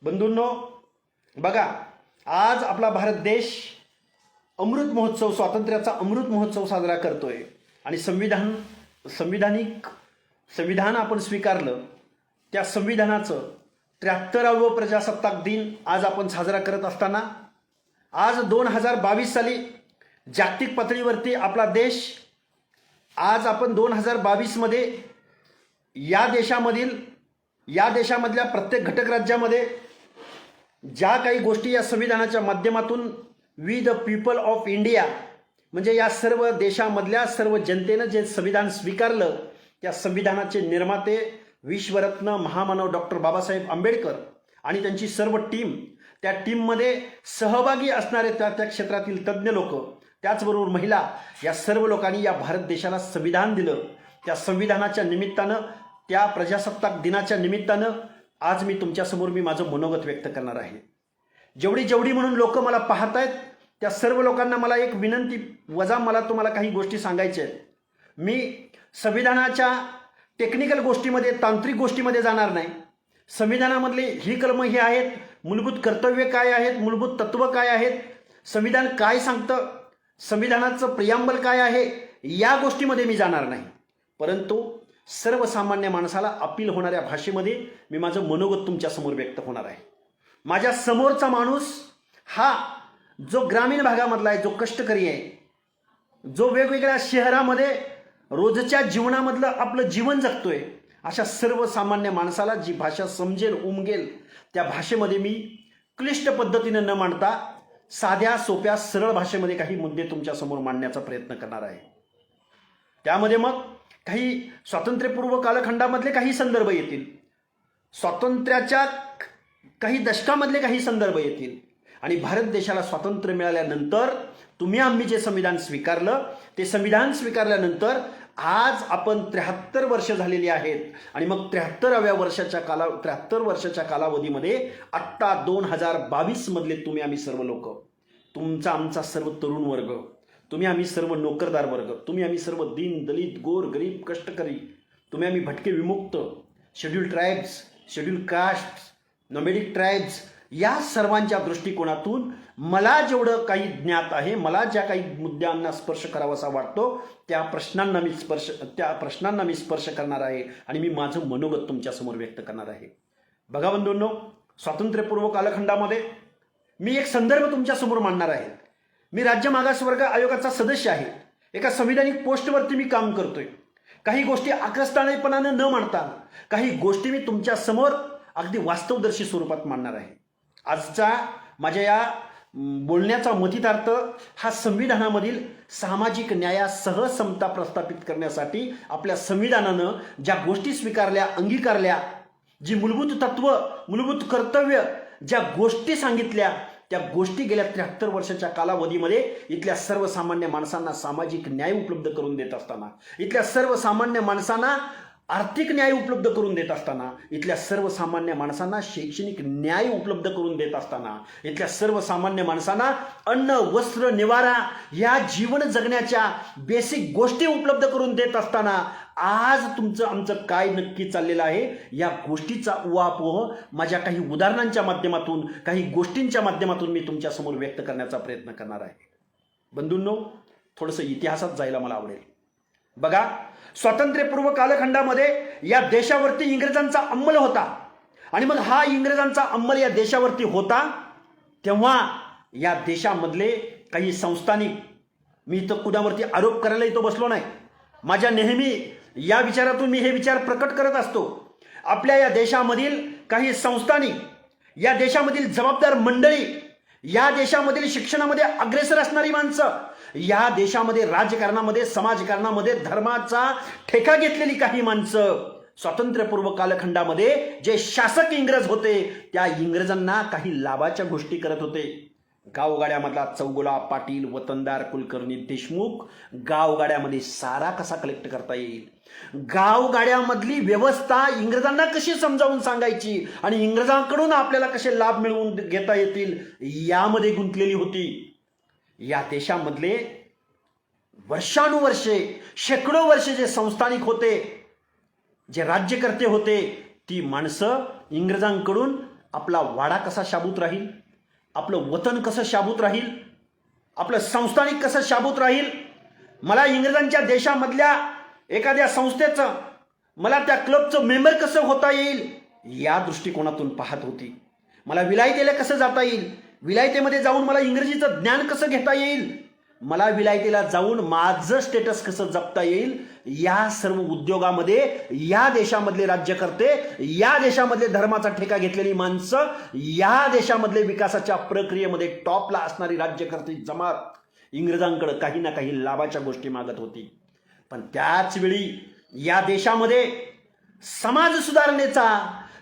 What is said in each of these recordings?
बंधूंनो, बघा, आज आपला भारत देश अमृत महोत्सव, स्वातंत्र्याचा अमृत महोत्सव साजरा करतोय आणि संविधान आपण स्वीकारलं. त्या संविधानाचं 73वं प्रजासत्ताक दिन आज आपण साजरा करत असताना आज 2022 साली जागतिक पातळीवरती आपला देश, आज आपण 2022 मध्ये या देशामधल्या प्रत्येक घटक राज्यामध्ये ज्या काही गोष्टी या संविधानाच्या माध्यमातून we the people of India, म्हणजे या सर्व देशामधल्या सर्व जनतेनं जे संविधान स्वीकारलं, त्या संविधानाचे निर्माते विश्वरत्न महामानव डॉक्टर बाबासाहेब आंबेडकर आणि त्यांची सर्व टीम, त्या टीममध्ये सहभागी असणारे त्या क्षेत्रातील तज्ज्ञ लोक, त्याचबरोबर महिला, या सर्व लोकांनी या भारत देशाला संविधान दिलं. त्या संविधानाच्या निमित्तानं, त्या प्रजासत्ताक दिनाच्या निमित्तानं आज मी तुमच्यासमोर माझं मनोगत व्यक्त करणार आहे. जेवढी म्हणून लोक मला पाहत आहेत, त्या सर्व लोकांना मला एक विनंती वजा मला तुम्हाला काही गोष्टी सांगायच्या आहेत. मी संविधानाच्या टेक्निकल गोष्टीमध्ये, तांत्रिक गोष्टीमध्ये जाणार नाही. संविधानामधले ही कलमं ही आहेत, मूलभूत कर्तव्य काय आहेत, मूलभूत तत्व काय आहेत, संविधान काय सांगतं, संविधानाचं प्रियांबल काय आहे, या गोष्टीमध्ये मी जाणार नाही. परंतु सर्वसामान्य माणसाला अपील होणाऱ्या भाषेमध्ये मी माझं मनोगत तुमच्यासमोर व्यक्त होणार आहे. माझ्या समोरचा माणूस हा जो ग्रामीण भागामधला आहे, जो कष्टकरी आहे, जो वेगवेगळ्या शहरामध्ये रोजच्या जीवनामधलं आपलं जीवन जगतोय, अशा सर्वसामान्य माणसाला जी भाषा समजेल, उमगेल, त्या भाषेमध्ये मी क्लिष्ट पद्धतीने न मांडता साध्या सोप्या सरळ भाषेमध्ये काही मुद्दे तुमच्यासमोर मांडण्याचा प्रयत्न करणार आहे. त्यामध्ये मग काही स्वातंत्र्यपूर्व कालखंडामधले काही संदर्भ येतील, स्वातंत्र्याच्या काही दशकामधले काही संदर्भ येतील, आणि भारत देशाला स्वातंत्र्य मिळाल्यानंतर आम्ही जे संविधान स्वीकारलं, ते संविधान स्वीकारल्यानंतर आज आपण 73 वर्ष झालेली आहेत. आणि मग 73व्या वर्षाच्या कालावधीमध्ये आत्ता 2022 मधले आम्ही सर्व लोक, आमचा सर्व तरुण वर्ग, आम्ही सर्व नोकरदार वर्ग, आम्ही सर्व दीन दलित, गोर गरीब, कष्टकरी, आम्ही भटके विमुक्त, scheduled tribes, scheduled caste, nomadic tribes, या सर्वांच्या दृष्टिकोनातून मला जेवढं काही ज्ञात आहे, मला ज्या काही मुद्द्यांना स्पर्श करावासा वाटतो, त्या प्रश्नांना मी स्पर्श करणार आहे आणि मी माझं मनोगत तुमच्यासमोर व्यक्त करणार आहे. बघा बंधूंनो, स्वातंत्र्यपूर्व कालखंडामध्ये मी एक संदर्भ तुमच्यासमोर मांडणार आहे. मी राज्य मागासवर्ग आयोगाचा सदस्य आहे. एका संविधानिक पोस्टवरती मी काम करतोय. काही गोष्टी आक्रस्ताळेपणाने न मांडता काही गोष्टी मी तुमच्या समोर अगदी वास्तवदर्शी स्वरूपात मांडणार आहे. आजचा माझ्या या बोलण्याचा मथितार्थ हा संविधानामधील सामाजिक न्यायासह समता प्रस्थापित करण्यासाठी आपल्या संविधानानं ज्या गोष्टी स्वीकारल्या, अंगीकारल्या, जी मूलभूत तत्व, मूलभूत कर्तव्य, ज्या गोष्टी सांगितल्या, त्या गोष्टी गेल्या 73 वर्षाच्या कालावधीमध्ये इथल्या सर्वसामान्य माणसांना सामाजिक न्याय उपलब्ध करून देत असताना, इथल्या सर्वसामान्य माणसांना आर्थिक न्याय उपलब्ध करून देत असताना, इथल्या सर्वसामान्य माणसांना शैक्षणिक न्याय उपलब्ध करून देत असताना, इथल्या सर्वसामान्य माणसांना अन्न, वस्त्र, निवारा या जीवन जगण्याच्या बेसिक गोष्टी उपलब्ध करून देत असताना आज आमचं काय नक्की चाललेलं आहे, या गोष्टीचा उहापोह माझ्या काही उदाहरणांच्या माध्यमातून, काही गोष्टींच्या माध्यमातून मी तुमच्यासमोर व्यक्त करण्याचा प्रयत्न करणार आहे. बंधूंनो, थोडंसं इतिहासात जायला मला आवडेल. बघा, स्वातंत्र्यपूर्व कालखंडामध्ये या देशावरती इंग्रजांचा अंमल होता, आणि मग हा इंग्रजांचा अंमल या देशावरती होता तेव्हा या देशामधले काही संस्थानिक, मी इथं कुणावरती आरोप करायला इथं बसलो नाही, माझ्या नेहमी या विचारातून मी हे विचार प्रकट करत असतो. आपल्या या देशामधील काही संस्थानिक, या देशामधील जबाबदार मंडळी, या देशामधील शिक्षणामध्ये अग्रेसर असणारी माणसं, या देशामध्ये राजकारणामध्ये, समाजकारणामध्ये धर्माचा ठेका घेतलेली काही माणसं, स्वातंत्र्यपूर्व कालखंडामध्ये जे शासक इंग्रज होते, त्या इंग्रजांना काही लाभाच्या गोष्टी करत होते. गावगाड्यामधला चौगुला, पाटील, वतनदार, कुलकर्णी, देशमुख, गावगाड्यामध्ये सारा कसा कलेक्ट करता येईल, गावगाड्यामधली व्यवस्था इंग्रजांना कशी समजावून सांगायची आणि इंग्रजांकडून आपल्याला कसे लाभ मिळवून घेता येतील, यामध्ये गुंतलेली होती. या देशामधले वर्षानुवर्षे, शेकडो वर्षे जे संस्थानिक होते, जे राज्यकर्ते होते, ती माणसं इंग्रजांकडून आपला वाडा कसा शाबूत राहील, आपलं वतन कसं शाबूत राहील, आपलं संस्थानिक कसं शाबूत राहील, मला इंग्रजांच्या देशामधल्या एखाद्या संस्थेचं, मला त्या क्लबचं मेंबर कसं होता येईल या दृष्टिकोनातून पाहत होती. मला विलायतेला कसं जाता येईल, विलायतेमध्ये जाऊन मला इंग्रजीचं ज्ञान कसं घेता येईल, मला विलायतेला जाऊन माझं स्टेटस कसं जपता येईल, या सर्व उद्योगामध्ये या देशामधले राज्यकर्ते, या देशामधले धर्माचा ठेका घेतलेली माणसं, या देशामधले विकासाच्या प्रक्रियेमध्ये टॉपला असणारी राज्यकर्ते जमात इंग्रजांकडे काही ना काही लाभाच्या गोष्टी मागत होती. पण त्याच वेळी या देशामध्ये समाज सुधारणेचा,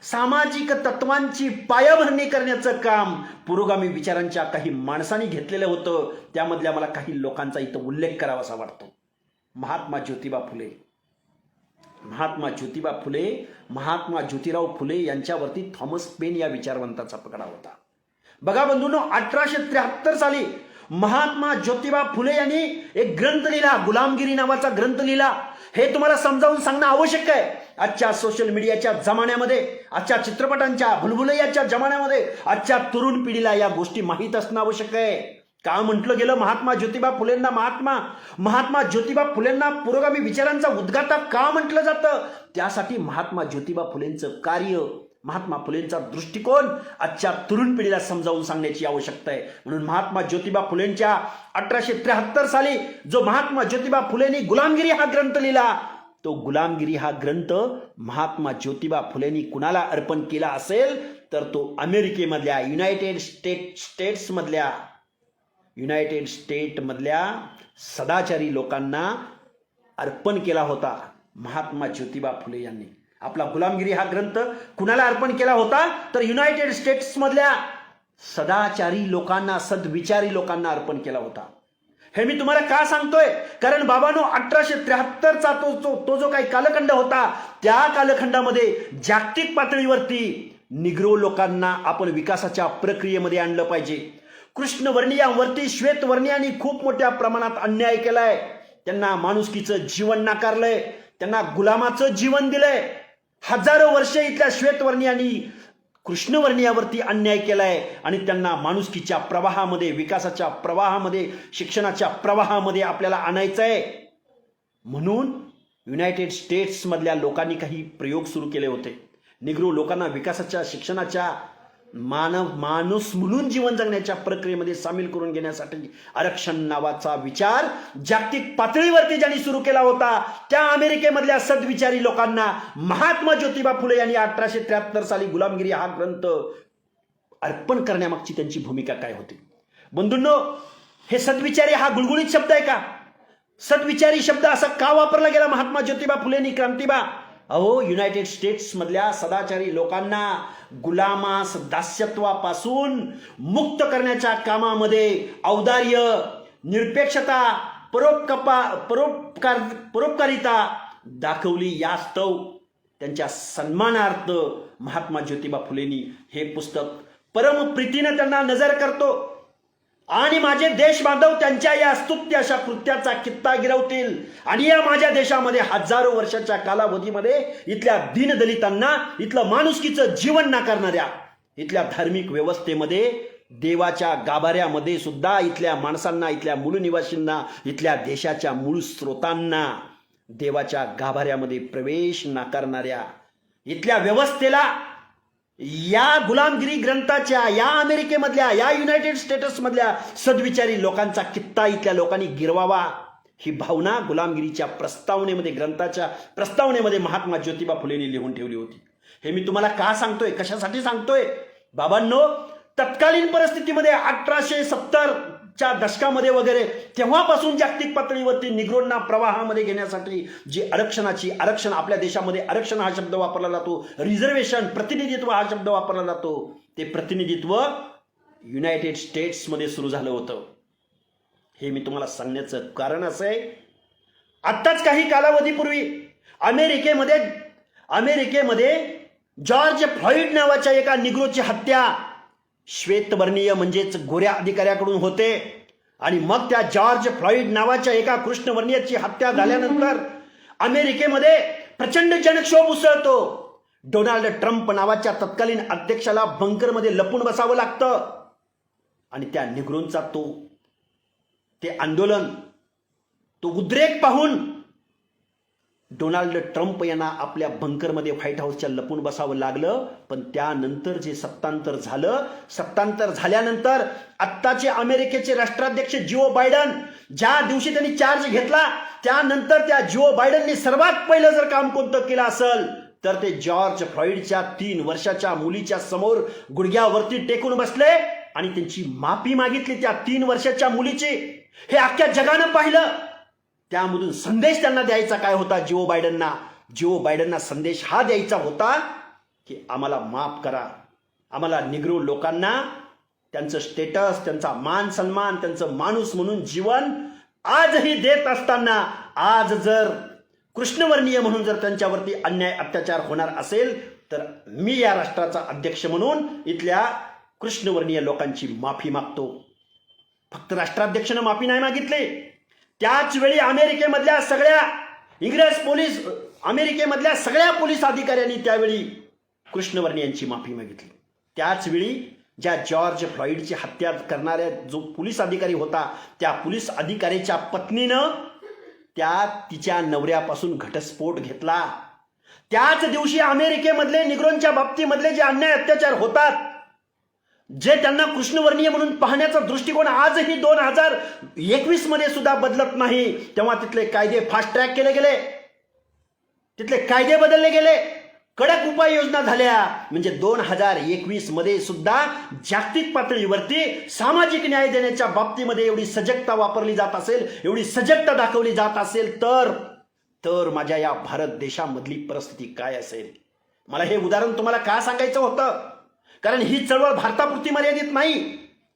सामाजिक तत्वांची पायाभरणी करण्याचं काम पुरोगामी विचारांच्या काही माणसांनी घेतलेलं होतं. त्यामधल्या मला काही लोकांचा इथं उल्लेख करावासा वाटतो. महात्मा ज्योतिबा फुले, महात्मा ज्योतिबा फुले, महात्मा ज्योतिराव फुले यांच्यावरती थॉमस पेन या विचारवंताचा पगडा होता. बघा बंधूंनो, 1873 साली महात्मा ज्योतिबा फुले यांनी एक ग्रंथ लिहिला, गुलामगिरी नावाचा ग्रंथ लिहिला. हे तुम्हाला समजावून सांगणं आवश्यक आहे. आजच्या सोशल मीडियाच्या जमान्यामध्ये, आजच्या चित्रपटांच्या भुलभुलैयाच्या जमान्यामध्ये आजच्या तरुण पिढीला या गोष्टी माहीत असणं आवश्यक आहे. का म्हटलं गेलं महात्मा ज्योतिबा फुलेंना महात्मा ज्योतिबा फुलेंना पुरोगामी विचारांचा उद्गाता का म्हटलं जातं? त्यासाठी महात्मा ज्योतिबा फुलेंचं कार्य, महात्मा फुलेंचा दृष्टिकोन आजच्या तरुण पिढीला समजावून सांगण्याची आवश्यकता आहे. म्हणून महात्मा ज्योतिबा फुलेंच्या 1873 साली जो महात्मा ज्योतिबा फुलेंनी गुलामगिरी हा ग्रंथ लिहिला, तो गुलामगिरी हा ग्रंथ महात्मा ज्योतिबा फुलेंनी कुणाला अर्पण केला असेल तर तो अमेरिकेमधल्या युनायटेड स्टेटमधल्या सदाचारी लोकांना अर्पण केला होता. महात्मा ज्योतिबा फुले यांनी आपला गुलामगिरी हा ग्रंथ कुणाला अर्पण केला होता तर युनायटेड स्टेट्स मधल्या सदाचारी लोकांना, सद्विचारी लोकांना अर्पण केला होता. हे मी तुम्हाला का सांगतोय? कारण बाबांनो, 1873चा तो जो काही कालखंड होता, त्या कालखंडामध्ये जागतिक पातळीवरती निग्रो लोकांना आपण विकासाच्या प्रक्रियेमध्ये आणलं पाहिजे. कृष्णवर्णीयांवरती श्वेतवर्णीयांनी खूप मोठ्या प्रमाणात अन्याय केलाय. त्यांना माणुसकीचं जीवन नाकारलंय, त्यांना गुलामाचं जीवन दिलंय. हजारो वर्ष इथल्या श्वेतवर्णीयांनी कृष्णवर्णीयावरती अन्याय केलाय आणि त्यांना माणुसकीच्या प्रवाहामध्ये, विकासाच्या प्रवाहामध्ये, शिक्षणाच्या प्रवाहामध्ये आपल्याला आणायचं आहे. म्हणून युनायटेड स्टेट्स मधल्या लोकांनी काही प्रयोग सुरू केले होते. निग्रो लोकांना विकासाच्या, शिक्षणाच्या, माणूस म्हणून जीवन जगण्याच्या प्रक्रियेमध्ये सामील करून घेण्यासाठी आरक्षण नावाचा विचार जागतिक पातळीवरती ज्यांनी सुरू केला होता, त्या अमेरिकेमधल्या सद्विचारी लोकांना महात्मा ज्योतिबा फुले यांनी 1873 साली गुलामगिरी हा ग्रंथ अर्पण करण्यामागची त्यांची भूमिका काय होती? बंधूंनो, हे सद्विचारी हा गुळगुळीत शब्द आहे का? सद्विचारी शब्द असा का वापरला गेला महात्मा ज्योतिबा फुलेंनी? क्रांतिबा, अहो, युनायटेड स्टेट्स मधल्या सदाचारी लोकांना गुलामास, दास्यत्वापासून मुक्त करण्याच्या कामामध्ये औदार्य, निरपेक्षता, परोपकारिता दाखवली. यास्तव त्यांच्या सन्मानार्थ महात्मा ज्योतिबा फुलेंनी हे पुस्तक परमप्रीतीने त्यांना नजर करतो आणि माझे देश बांधव त्यांच्या या स्तुत्य अशा कृत्याचा कित्ता गिरवतील आणि या माझ्या देशामध्ये हजारो वर्षाच्या कालावधीमध्ये इथल्या दीनदलितांना, इथलं माणुसकीचं जीवन नाकारणाऱ्या, इथल्या धार्मिक व्यवस्थेमध्ये, देवाच्या गाभाऱ्यामध्ये सुद्धा इथल्या माणसांना, इथल्या मूळ निवासींना, इथल्या देशाच्या मूळ स्रोतांना देवाच्या गाभाऱ्यामध्ये प्रवेश नाकारणाऱ्या इथल्या व्यवस्थेला या गुलामगिरी ग्रंथाच्या, या अमेरिकेमधल्या, या युनायटेड स्टेट्स मधल्या सद्विचारी लोकांचा कित्ता इथल्या लोकांनी गिरवावा, ही भावना गुलामगिरीच्या प्रस्तावनेमध्ये, ग्रंथाच्या प्रस्तावनेमध्ये महात्मा ज्योतिबा फुलेंनी लिहून ठेवली होती. हे मी तुम्हाला का सांगतोय, कशासाठी सांगतोय? बाबांनो, तत्कालीन परिस्थितीमध्ये 1870च्या दशकामध्ये वगैरे तेव्हापासून जागतिक पातळीवरती निग्रोंना प्रवाहामध्ये घेण्यासाठी जी आरक्षण आपल्या देशामध्ये आरक्षण हा शब्द वापरला जातो, रिझर्वेशन, प्रतिनिधित्व हा शब्द वापरला जातो, ते प्रतिनिधित्व युनायटेड स्टेट्समध्ये सुरू झालं होतं. हे मी तुम्हाला सांगण्याचं कारण असं आहे, आत्ताच काही कालावधीपूर्वी अमेरिकेमध्ये जॉर्ज फ्लॉइड नावाच्या एका निग्रोची हत्या श्वेतवर्णीय म्हणजेच गोऱ्या अधिकाऱ्याकडून होते आणि मग त्या जॉर्ज फ्लॉइड नावाच्या एका कृष्णवर्णीयाची हत्या झाल्यानंतर अमेरिकेमध्ये प्रचंड जनक्षोभ उसळतो. डोनाल्ड ट्रम्प नावाच्या तत्कालीन अध्यक्षाला बंकरमध्ये लपून बसावं लागतं आणि त्या निग्रोंचा ते आंदोलन, तो उद्रेक पाहून डोनाल्ड ट्रम्प यांना आपल्या बंकरमध्ये व्हाईट हाऊसच्या लपून बसावं लागलं. पण त्यानंतर जे सत्तांतर झालं, सत्तांतर झाल्यानंतर आत्ताचे अमेरिकेचे राष्ट्राध्यक्ष जिओ बायडन ज्या दिवशी त्यांनी चार्ज घेतला, त्यानंतर त्या जिओ बायडनने सर्वात पहिलं जर काम कोणतं केलं असेल तर ते जॉर्ज फ्लॉइडच्या 3 वर्षाच्या मुलीच्या समोर गुडघ्यावरती टेकून बसले आणि त्यांची माफी मागितली त्या 3 वर्षाच्या मुलीची. हे अख्ख्या जगानं पाहिलं. त्यामधून संदेश त्यांना द्यायचा काय होता जिओ बायडनना संदेश हा द्यायचा होता की आम्हाला माफ करा. आम्हाला निग्रो लोकांना त्यांचं स्टेटस, त्यांचा मान सन्मान, त्यांचं माणूस म्हणून जीवन आजही देत असताना आज जर कृष्णवर्णीय म्हणून जर त्यांच्यावरती अन्याय अत्याचार होणार असेल तर मी या राष्ट्राचा अध्यक्ष म्हणून इथल्या कृष्णवर्णीय लोकांची माफी मागतो. फक्त राष्ट्राध्यक्षानं माफी नाही मागितली, त्याच वेळी अमेरिकेमधल्या सगळ्या पोलीस अधिकाऱ्यांनी त्यावेळी कृष्णवर्णीयांची माफी मागितली. त्याच वेळी ज्या जॉर्ज फ्लॉइडची हत्या करणाऱ्या जो पोलीस अधिकारी होता त्या पोलीस अधिकाऱ्याच्या पत्नीनं तिच्या नवऱ्यापासून घटस्फोट घेतला. त्याच दिवशी अमेरिकेमधले निग्रोंच्या बाबतीमधले जे अन्याय अत्याचार होतात, जे त्यांना कृष्णवर्णीय म्हणून पाहण्याचा दृष्टिकोन आजही 2021 मध्ये सुद्धा बदलत नाही, तेव्हा तिथले कायदे फास्ट ट्रॅक केले गेले, तिथले कायदे बदलले गेले, कडक उपाययोजना झाल्या. म्हणजे 2021 मध्ये सुद्धा जागतिक पातळीवरती सामाजिक न्याय देण्याच्या बाबतीमध्ये एवढी सजगता वापरली जात असेल, एवढी सजगता दाखवली जात असेल तर माझ्या या भारत देशामधली परिस्थिती काय असेल. मला हे उदाहरण तुम्हाला का सांगायचं होतं, कारण ही चळवळ भारतापुरती मर्यादित नाही.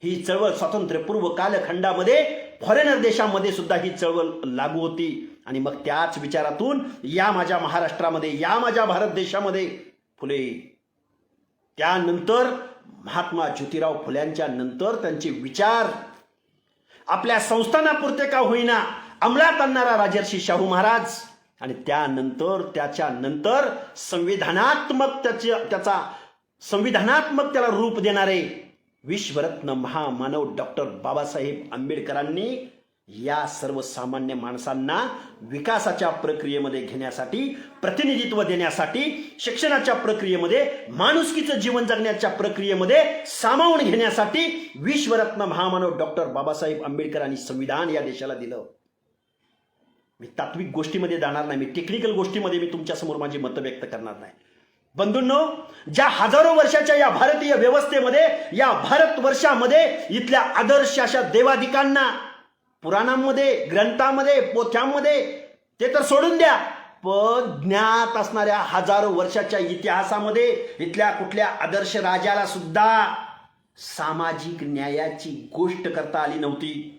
ही चळवळ स्वातंत्र्यपूर्व कालखंडामध्ये फॉरेनर देशामध्ये सुद्धा ही चळवळ लागू होती. आणि मग त्याच विचारातून या माझ्या महाराष्ट्रामध्ये, या माझ्या भारत देशामध्ये फुले, त्यानंतर महात्मा ज्योतिराव फुल्यांच्या नंतर त्यांचे विचार आपल्या संस्थानापुरते का होईना अंमलात आणणारा राजर्षी शाहू महाराज, आणि त्याच्यानंतर संविधानात्मक त्याला रूप देणारे विश्वरत्न महामानव डॉक्टर बाबासाहेब आंबेडकरांनी या सर्वसामान्य माणसांना विकासाच्या प्रक्रियेमध्ये घेण्यासाठी, प्रतिनिधित्व देण्यासाठी, शिक्षणाच्या प्रक्रियेमध्ये, माणुसकीचं जीवन जगण्याच्या प्रक्रियेमध्ये सामावून घेण्यासाठी विश्वरत्न महामानव डॉक्टर बाबासाहेब आंबेडकरांनी संविधान या देशाला दिलं. मी तात्विक गोष्टीमध्ये जाणार नाही, मी टेक्निकल गोष्टीमध्ये मी तुमच्यासमोर माझी मतं व्यक्त करणार नाही. बंधूंनो, ज्या हजारो वर्षाच्या या भारतीय व्यवस्थेमध्ये, या भारतवर्षामध्ये इथल्या आदर्श अशा देवादिकांना पुराणांमध्ये, ग्रंथामध्ये, पोथ्यांमध्ये ते तर सोडून द्या, पण ज्ञात असणाऱ्या हजारो वर्षाच्या इतिहासामध्ये इथल्या कुठल्या आदर्श राजाला सुद्धा सामाजिक न्यायाची गोष्ट करता आली नव्हती,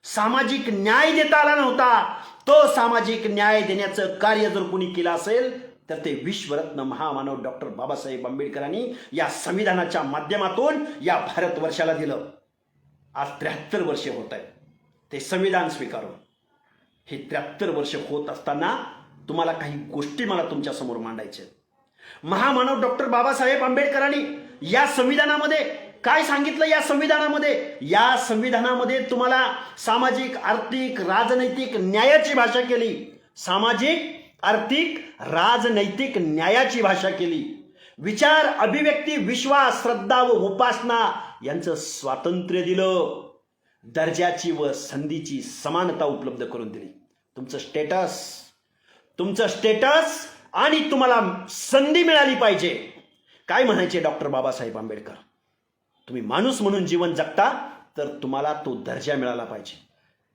सामाजिक न्याय देता आला नव्हता. तो सामाजिक न्याय देण्याचं कार्य जर कोणी केलं असेल तर ते विश्वरत्न महामानव डॉक्टर बाबासाहेब आंबेडकरांनी या संविधानाच्या माध्यमातून या भारतवर्षाला दिलं. आज 73 वर्षे होत आहेत ते संविधान स्वीकारून. हे 73 वर्ष होत असताना तुम्हाला काही गोष्टी मला तुमच्या समोर मांडायच्या. महामानव डॉक्टर बाबासाहेब आंबेडकरांनी या संविधानामध्ये काय सांगितलं? या संविधानामध्ये तुम्हाला सामाजिक, आर्थिक, राजनैतिक न्यायाची भाषा केली. सामाजिक, आर्थिक, राजनैतिक न्यायाची भाषा केली. विचार, अभिव्यक्ती, विश्वास, श्रद्धा व उपासना यांचं स्वातंत्र्य दिलं. दर्जाची व संधीची समानता उपलब्ध करून दिली. तुमचं स्टेटस आणि तुम्हाला संधी मिळाली पाहिजे. काय म्हणायचे डॉक्टर बाबासाहेब आंबेडकर? तुम्ही माणूस म्हणून जीवन जगता तर तुम्हाला तो दर्जा मिळाला पाहिजे,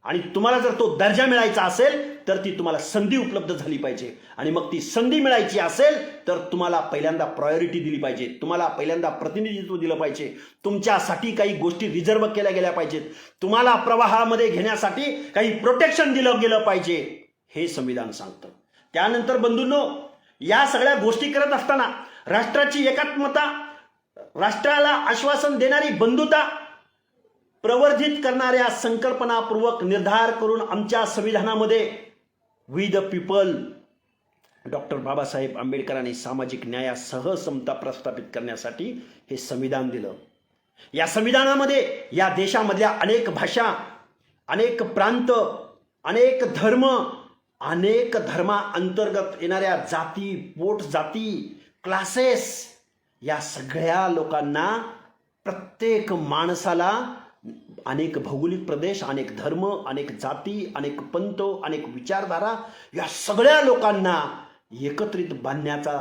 आणि तुम्हाला जर तो दर्जा मिळायचा असेल तर ती तुम्हाला संधी उपलब्ध झाली पाहिजे. आणि मग ती संधी मिळायची असेल तर तुम्हाला पहिल्यांदा प्रायोरिटी दिली पाहिजे, तुम्हाला पहिल्यांदा प्रतिनिधित्व दिलं पाहिजे, तुमच्यासाठी काही गोष्टी रिझर्व केल्या गेल्या पाहिजेत, तुम्हाला प्रवाहामध्ये घेण्यासाठी काही प्रोटेक्शन दिलं गेलं पाहिजे, हे संविधान सांगतं. त्यानंतर बंधूंनो, या सगळ्या गोष्टी करत असताना राष्ट्राची एकात्मता, राष्ट्राला आश्वासन देणारी बंधुता प्रवर्धित करणाऱ्या संकल्पनापूर्वक निर्धार करून आमच्या संविधानामध्ये we the people doctor Babasaheb आंबेडकरांनी सामाजिक न्यायासह समता प्रस्थापित करण्यासाठी हे संविधान दिलं. या संविधानामध्ये या देशामधल्या अनेक भाषा, अनेक प्रांत, अनेक धर्म, अनेक धर्माअंतर्गत येणाऱ्या जाती, पोट जाती, क्लासेस, या सगळ्या लोकांना, प्रत्येक माणसाला अनेक भौगोलिक प्रदेश, अनेक धर्म, अनेक जाती, अनेक पंथ, अनेक विचारधारा, या सगळ्या लोकांना एकत्रित बांधण्याचा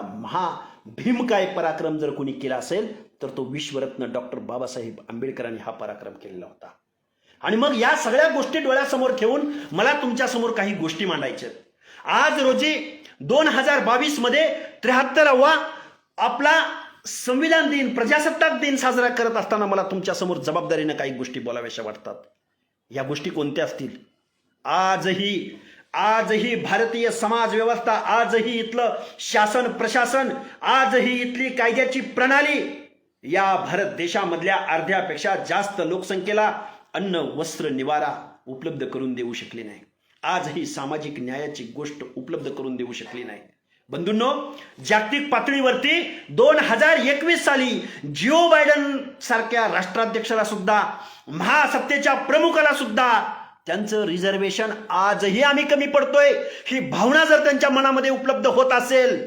भीमकाय पराक्रम जर कोणी केला असेल तर तो विश्वरत्न डॉक्टर बाबासाहेब आंबेडकरांनी हा पराक्रम केलेला होता. आणि मग या सगळ्या गोष्टी डोळ्यासमोर ठेवून मला तुमच्यासमोर काही गोष्टी मांडायच्या. आज रोजी 2022 मध्ये 73वा आपला संविधान दिन, प्रजासत्ताक दिन साजरा करत असताना मला तुमच्यासमोर जबाबदारीनं काही गोष्टी बोलाव्याशा वाटतात. या गोष्टी कोणत्या असतील? आजही भारतीय समाज व्यवस्था, आजही इथलं शासन प्रशासन, आजही इथली कायद्याची प्रणाली या भारत देशामधल्या अर्ध्यापेक्षा जास्त लोकसंख्येला अन्न, वस्त्र, निवारा उपलब्ध करून देऊ शकली नाही. आजही सामाजिक न्यायाची गोष्ट उपलब्ध करून देऊ शकली नाही. बंधूंनो, जागतिक पातळीवरती 2021 साली जिओ बायडन सारख्या राष्ट्राध्यक्षाला सुद्धा, महासत्तेच्या प्रमुखाला सुद्धा त्यांचं रिझर्वेशन आजही आम्ही कमी पडतोय ही भावना जर त्यांच्या मनामध्ये उपलब्ध होत असेल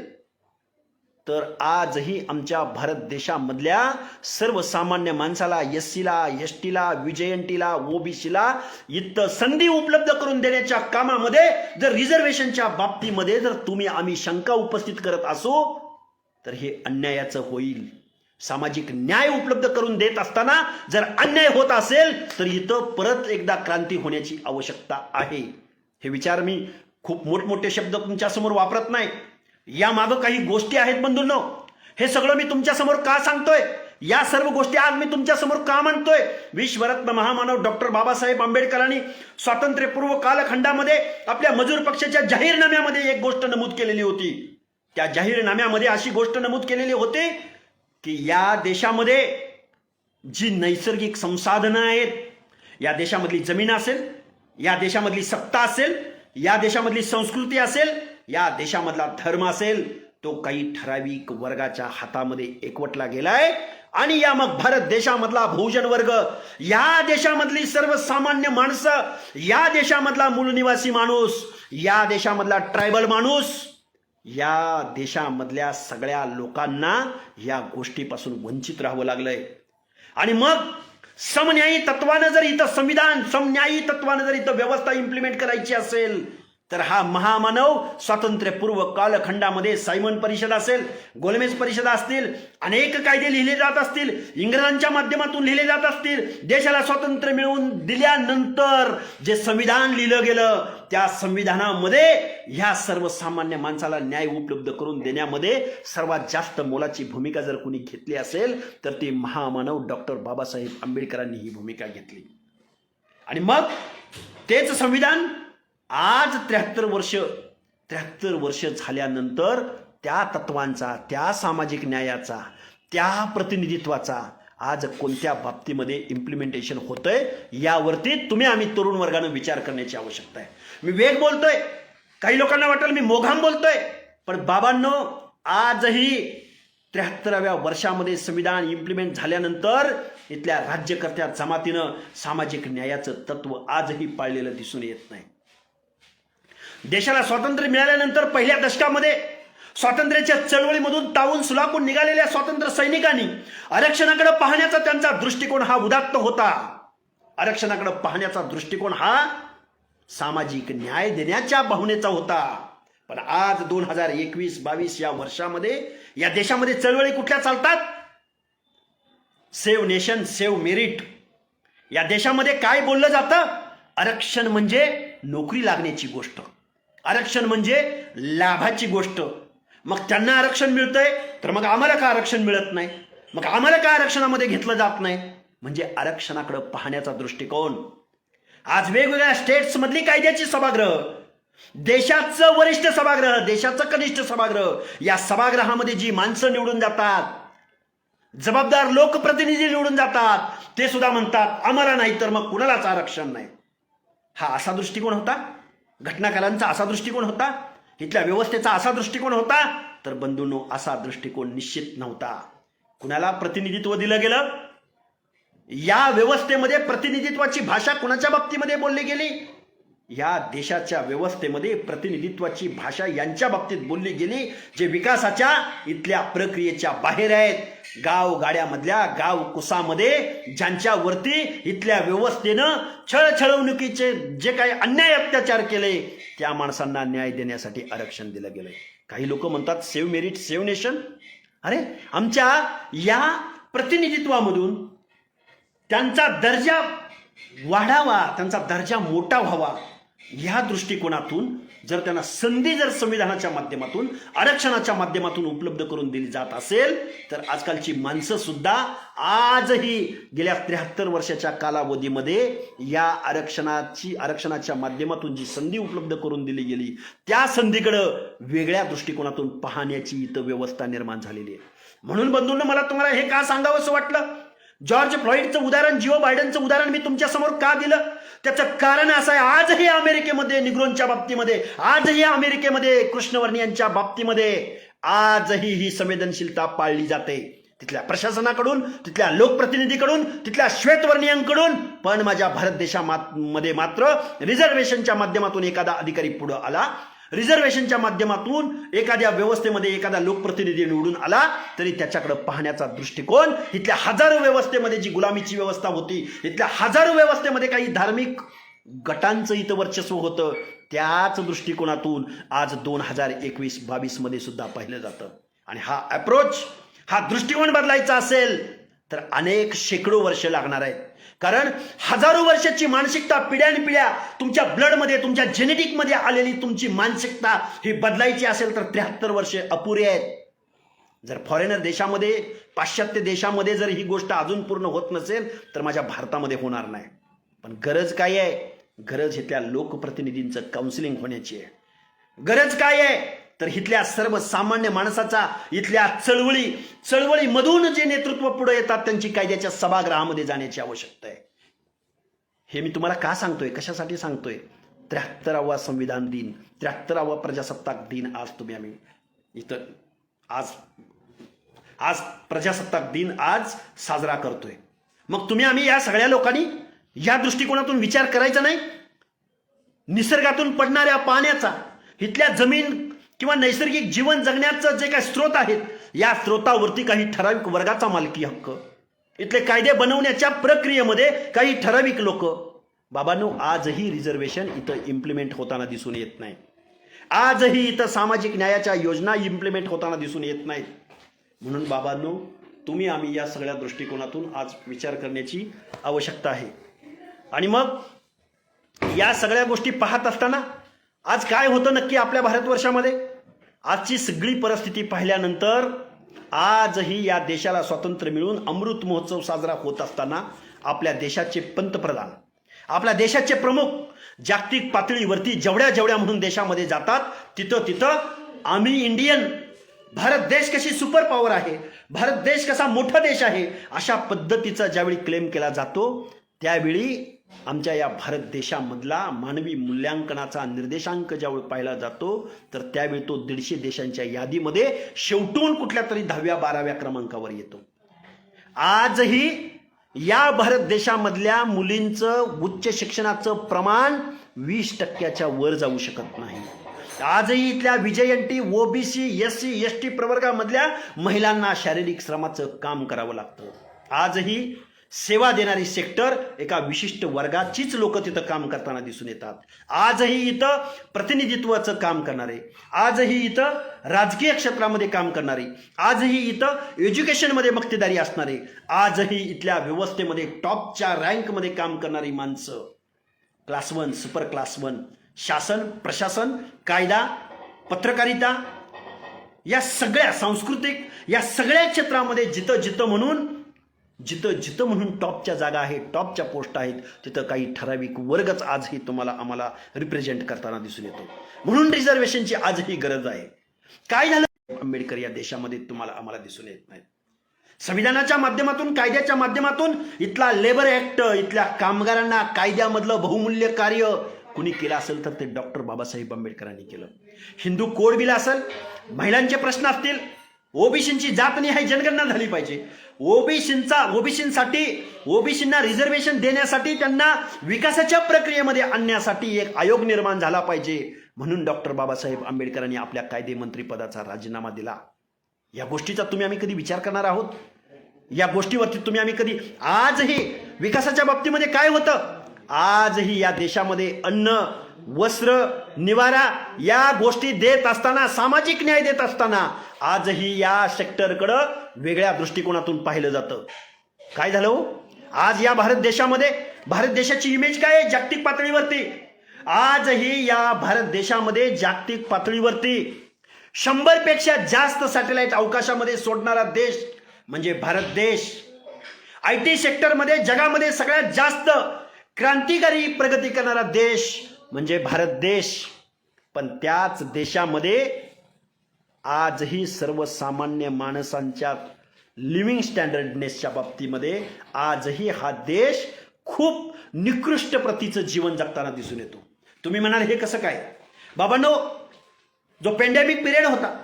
तर आजही आमच्या भारत देशामधल्या सर्वसामान्य माणसाला, एससीला, एसटीला, विजयंटीला, ओबीसीला इतकं संधी उपलब्ध करून देण्याच्या कामामध्ये जर रिझर्वेशनच्या बाबतीमध्ये जर तुम्ही आम्ही शंका उपस्थित करत असू तर हे अन्यायाचं होईल. सामाजिक न्याय उपलब्ध करून देत असताना जर अन्याय होत असेल तर इथं परत एकदा क्रांती होण्याची आवश्यकता आहे. हे विचार मी खूप मोठमोठे शब्द तुमच्यासमोर वापरत नाही. या मागं काही गोष्टी आहेत बंधूंनो. हे सगळं मी तुमच्यासमोर का सांगतोय, या सर्व गोष्टी आज मी तुमच्यासमोर का मांडतोय? विश्वरत्न महामानव डॉक्टर बाबासाहेब आंबेडकरांनी स्वातंत्र्यपूर्व कालखंडामध्ये आपल्या मजूर पक्षाच्या जाहीरनाम्यामध्ये एक गोष्ट नमूद केलेली होती. त्या जाहीरनाम्यामध्ये अशी गोष्ट नमूद केलेली होती की या देशामध्ये जी नैसर्गिक संसाधनं आहेत, या देशामधली जमीन असेल, या देशामधली सत्ता असेल, या देशामधली संस्कृती असेल, या देशामधला धर्म असेल, तो काही ठराविक वर्गाच्या हातामध्ये एकवटला गेलाय. आणि या मग भारत देशामधला बहुजन वर्ग, या देशामधली सर्वसामान्य माणसं, या देशामधला मूळ निवासी माणूस, या देशामधला ट्रायबल माणूस, या देशामधल्या सगळ्या लोकांना या गोष्टीपासून वंचित राहावं लागलंय. आणि मग समन्यायी तत्वानं जर इथं संविधान, समन्यायी तत्वानं जर इथं व्यवस्था इम्प्लिमेंट करायची असेल तर हा महामानव स्वातंत्र्यपूर्व कालखंडामध्ये सायमन परिषद असेल, गोलमेज परिषद असतील, अनेक कायदे लिहिले जात असतील, इंग्रजांच्या माध्यमातून लिहिले जात असतील. देशाला स्वातंत्र्य मिळवून दिल्यानंतर जे संविधान लिहिलं गेलं त्या संविधानामध्ये ह्या सर्वसामान्य माणसाला न्याय उपलब्ध करून देण्यामध्ये सर्वात जास्त मोलाची भूमिका जर कोणी घेतली असेल तर ती महामानव डॉक्टर बाबासाहेब आंबेडकरांनी ही भूमिका घेतली. आणि मग तेच संविधान आज 73 वर्ष झाल्यानंतर त्या तत्वांचा, त्या सामाजिक न्यायाचा, त्या प्रतिनिधित्वाचा आज कोणत्या बाबतीमध्ये इम्प्लिमेंटेशन होतंय यावरती तुम्ही आम्ही तरुण वर्गानं विचार करण्याची आवश्यकता आहे. मी वेग बोलतोय, काही लोकांना वाटेल मी मोघाम बोलतोय, पण बाबांनो, आजही 73व्या वर्षामध्ये संविधान इम्प्लिमेंट झाल्यानंतर इथल्या राज्यकर्त्या जमातीनं सामाजिक न्यायाचं तत्व आजही पाळलेलं दिसून येत नाही. देशाला स्वातंत्र्य मिळाल्यानंतर पहिल्या दशकामध्ये स्वातंत्र्याच्या चळवळीमधून तावून सुलाखून निघालेल्या स्वातंत्र्य सैनिकांनी आरक्षणाकडे पाहण्याचा त्यांचा दृष्टिकोन हा उदात्त होता. आरक्षणाकडे पाहण्याचा दृष्टिकोन हा सामाजिक न्याय देण्याच्या भावनेचा होता. पण आज 2021-22 या वर्षामध्ये या देशामध्ये चळवळी कुठल्या चालतात? Save nation, save merit. या देशामध्ये काय बोललं जातं? आरक्षण म्हणजे नोकरी लागण्याची गोष्ट, आरक्षण म्हणजे लाभाची गोष्ट. मग त्यांना आरक्षण मिळतंय तर मग आम्हाला का आरक्षण मिळत नाही? मग आम्हाला का आरक्षणामध्ये घेतलं जात नाही? म्हणजे आरक्षणाकडे पाहण्याचा दृष्टिकोन. आज वेगवेगळ्या स्टेट्स मधली कायद्याची सभागृह, देशाचं वरिष्ठ सभागृह, देशाचं कनिष्ठ सभागृह, या सभागृहामध्ये जी माणसं निवडून जातात, जबाबदार लोकप्रतिनिधी निवडून जातात, ते सुद्धा म्हणतात आम्हाला नाही तर मग कुणालाच आरक्षण नाही. हा असा दृष्टिकोन होता? घटनाकारांचा असा दृष्टिकोन होता? इथल्या व्यवस्थेचा असा दृष्टिकोन होता, तर बंधूंनो असा दृष्टिकोन निश्चित नव्हता. कुणाला प्रतिनिधित्व दिलं गेलं? या व्यवस्थेमध्ये प्रतिनिधित्वाची भाषा कुणाच्या बाबतीमध्ये बोलली गेली? या देशाच्या व्यवस्थेमध्ये प्रतिनिधित्वाची भाषा यांच्या बाबतीत बोलली गेली जे विकासाच्या इथल्या प्रक्रियेच्या बाहेर आहेत. गाव गाड्यामधल्या गाव कुसामध्ये ज्यांच्यावरती इथल्या व्यवस्थेनं छळछळवणुकीचे जे काही अन्याय अत्याचार केले त्या माणसांना न्याय देण्यासाठी आरक्षण दिलं गेलंय. काही लोक म्हणतात सेव्ह मेरिट सेव्ह नेशन. अरे आमच्या या प्रतिनिधित्वामधून त्यांचा दर्जा वाढावा, त्यांचा दर्जा मोठा व्हावा, या दृष्टिकोनातून जर त्यांना संधी जर संविधानाच्या माध्यमातून आरक्षणाच्या माध्यमातून उपलब्ध करून दिली जात असेल तर आजकालची माणसं सुद्धा आजही गेल्या 73 वर्षाच्या कालावधीमध्ये या आरक्षणाच्या माध्यमातून जी संधी उपलब्ध करून दिली गेली त्या संधीकडं वेगळ्या दृष्टिकोनातून पाहण्याची इथं व्यवस्था निर्माण झालेली आहे. म्हणून बंधूंनो मला तुम्हाला हे का सांगावंसं वाटलं? जॉर्ज फ्लॉइडचं उदाहरण, जिओ बायडनचं उदाहरण मी तुमच्या समोर का दिलं? त्याचं कारण असं आहे, आजही अमेरिकेमध्ये निग्रोंच्या बाबतीमध्ये, आजही अमेरिकेमध्ये कृष्णवर्णीयांच्या बाबतीमध्ये आजही ही संवेदनशीलता पाळली जाते तिथल्या प्रशासनाकडून, तिथल्या लोकप्रतिनिधीकडून, तिथल्या श्वेतवर्णीयांकडून. पण माझ्या भारत देशामध्ये मात्र रिझर्वेशनच्या माध्यमातून एखादा अधिकारी पुढे आला, रिझर्वेशनच्या माध्यमातून एखाद्या व्यवस्थेमध्ये एखादा लोकप्रतिनिधी निवडून आला तरी त्याच्याकडे पाहण्याचा दृष्टिकोन इथल्या हजारो व्यवस्थेमध्ये जी गुलामीची व्यवस्था होती, इथल्या हजारो व्यवस्थेमध्ये काही धार्मिक गटांचं इथं वर्चस्व होतं, त्याच दृष्टिकोनातून आज 2021-22 मध्ये सुद्धा पाहिलं जातं. आणि हा अप्रोच, हा दृष्टिकोन बदलायचा असेल तर अनेक शेकडो वर्ष लागणार आहेत. कारण हजारो वर्षाची मानसिकता, पिढ्यानपिढ्या तुमच्या ब्लडमध्ये, तुमच्या जेनेटिकमध्ये आलेली तुमची मानसिकता ही बदलायची असेल तर 73 वर्षे अपुरे आहेत. जर फॉरेनर देशामध्ये, पाश्चात्य देशामध्ये जर ही गोष्ट अजून पूर्ण होत नसेल तर माझ्या भारतामध्ये होणार नाही. पण गरज काय आहे? गरज इथल्या लोकप्रतिनिधींचं काउन्सिलिंग होण्याची आहे. गरज काय आहे? तर इथल्या सर्वसामान्य माणसाचा, इथल्या चळवळीमधून जे नेतृत्व पुढे येतात त्यांची कायद्याच्या सभागृहामध्ये जाण्याची आवश्यकता आहे. हे मी तुम्हाला का सांगतोय, कशासाठी सांगतोय? 73वा संविधान दिन, 73वा प्रजासत्ताक दिन आज आम्ही इथं आज प्रजासत्ताक दिन आज साजरा करतोय. मग आम्ही या सगळ्या लोकांनी या दृष्टिकोनातून विचार करायचा नाही? निसर्गातून पडणाऱ्या पाण्याचा, इथल्या जमीन किंवा नैसर्गिक जीवन जगण्याचं जे काही स्रोत आहेत या स्रोतावरती काही ठराविक वर्गाचा मालकी हक्क, इथले कायदे बनवण्याच्या प्रक्रियेमध्ये काही ठराविक लोक. बाबांनो आजही रिझर्वेशन इथं इम्प्लिमेंट होताना दिसून येत नाही. आजही इथं सामाजिक न्यायाच्या योजना इम्प्लिमेंट होताना दिसून येत नाहीत. म्हणून बाबांनो आम्ही या सगळ्या दृष्टिकोनातून आज विचार करण्याची आवश्यकता आहे. आणि मग या सगळ्या गोष्टी पाहत असताना आज काय होतं नक्की आपल्या भारतवर्षामध्ये? आजची सगळी परिस्थिती पाहिल्यानंतर आजही या देशाला स्वातंत्र्य मिळून अमृत महोत्सव साजरा होत असताना आपल्या देशाचे पंतप्रधान, आपल्या देशाचे प्रमुख जागतिक पातळीवरती जेवढ्या म्हणून देशामध्ये जातात तिथं आम्ही इंडियन, भारत देश कशी सुपर पॉवर आहे, भारत देश कसा मोठा देश आहे, अशा पद्धतीचा ज्यावेळी क्लेम केला जातो त्यावेळी आमच्या या भारत देशामधला मानवी मूल्यांकनाचा निर्देशांक ज्यावेळी पाहिला जातो तर त्यावेळी तो 150 देशांच्या यादीमध्ये शेवटून कुठल्या तरी 10व्या-12व्या क्रमांकावर येतो. आजही या भारत देशामधल्या मुलींचं उच्च शिक्षणाचं प्रमाण 20% वर जाऊ शकत नाही. आजही इथल्या विजयंती, ओबीसी, एससी, एसटी प्रवर्गामधल्या महिलांना शारीरिक श्रमाचं काम करावं लागतं. आजही सेवा देणारी सेक्टर एका विशिष्ट वर्गाचीच लोक तिथं काम करताना दिसून येतात. आजही इथं प्रतिनिधित्वाचं काम करणारे, आजही इथं राजकीय क्षेत्रामध्ये काम करणारे, आजही इथं एज्युकेशनमध्ये मक्तेदारी असणारे, आजही इथल्या व्यवस्थेमध्ये टॉपच्या रँकमध्ये काम करणारी माणसं, क्लास 1, सुपर क्लास 1, शासन, प्रशासन, कायदा, पत्रकारिता, या सगळ्या सांस्कृतिक, या सगळ्या क्षेत्रामध्ये जिथं म्हणून टॉपच्या जागा आहेत, टॉपच्या पोस्ट आहेत, तिथं काही ठराविक वर्गच आजही आम्हाला रिप्रेझेंट करताना दिसून येतो. म्हणून रिझर्वेशनची आजही गरज आहे. काय झालं? आंबेडकर या देशामध्ये आम्हाला दिसून येत नाहीत. संविधानाच्या माध्यमातून, कायद्याच्या माध्यमातून इथला लेबर ऍक्ट, इथल्या कामगारांना कायद्यामधलं बहुमूल्य कार्य कुणी केलं असेल तर ते डॉक्टर बाबासाहेब आंबेडकरांनी केलं. हिंदू कोड बिल असेल, महिलांचे प्रश्न असतील, ओबीसींची जातनिहाय जनगणना झाली पाहिजे, ओबीसींना रिझर्वेशन देण्यासाठी, त्यांना विकासाच्या प्रक्रियेमध्ये आणण्यासाठी एक आयोग निर्माण झाला पाहिजे. म्हणून डॉक्टर बाबासाहेब आंबेडकरांनी आपल्या कायदे मंत्री पदाचा राजीनामा दिला. या गोष्टीचा तुम्ही आम्ही कधी विचार करणार आहोत? या गोष्टीवरती तुम्ही आम्ही कधी, आजही विकासाच्या बाबतीमध्ये काय होतं, आजही या देशामध्ये अन्न, वस्त्र, निवारा या गोष्टी देत असताना, सामाजिक न्याय देत असताना आजही या सेक्टरकडं वेगळ्या दृष्टिकोनातून पाहिलं जातं. काय झालं हो? आज या भारत देशाची इमेज काय आहे जागतिक पातळीवरती? आजही या भारत देशामध्ये जागतिक पातळीवरती 100 पेक्षा जास्त सॅटेलाइट अवकाशामध्ये सोडणारा देश म्हणजे भारत देश. IT सेक्टरमध्ये जगामध्ये सगळ्यात जास्त क्रांतिकारी प्रगती करणारा देश म्हणजे भारत देश. पण त्याच देशामध्ये आजही सर्वसामान्य माणसांच्या लिव्हिंग स्टँडर्डनेसच्या बाबतीमध्ये आजही हा देश खूप निकृष्ट प्रतीचं जीवन जगताना दिसून येतो. तुम्ही म्हणाल हे कसं काय? बाबांनो, जो पॅन्डेमिक पिरियड होता,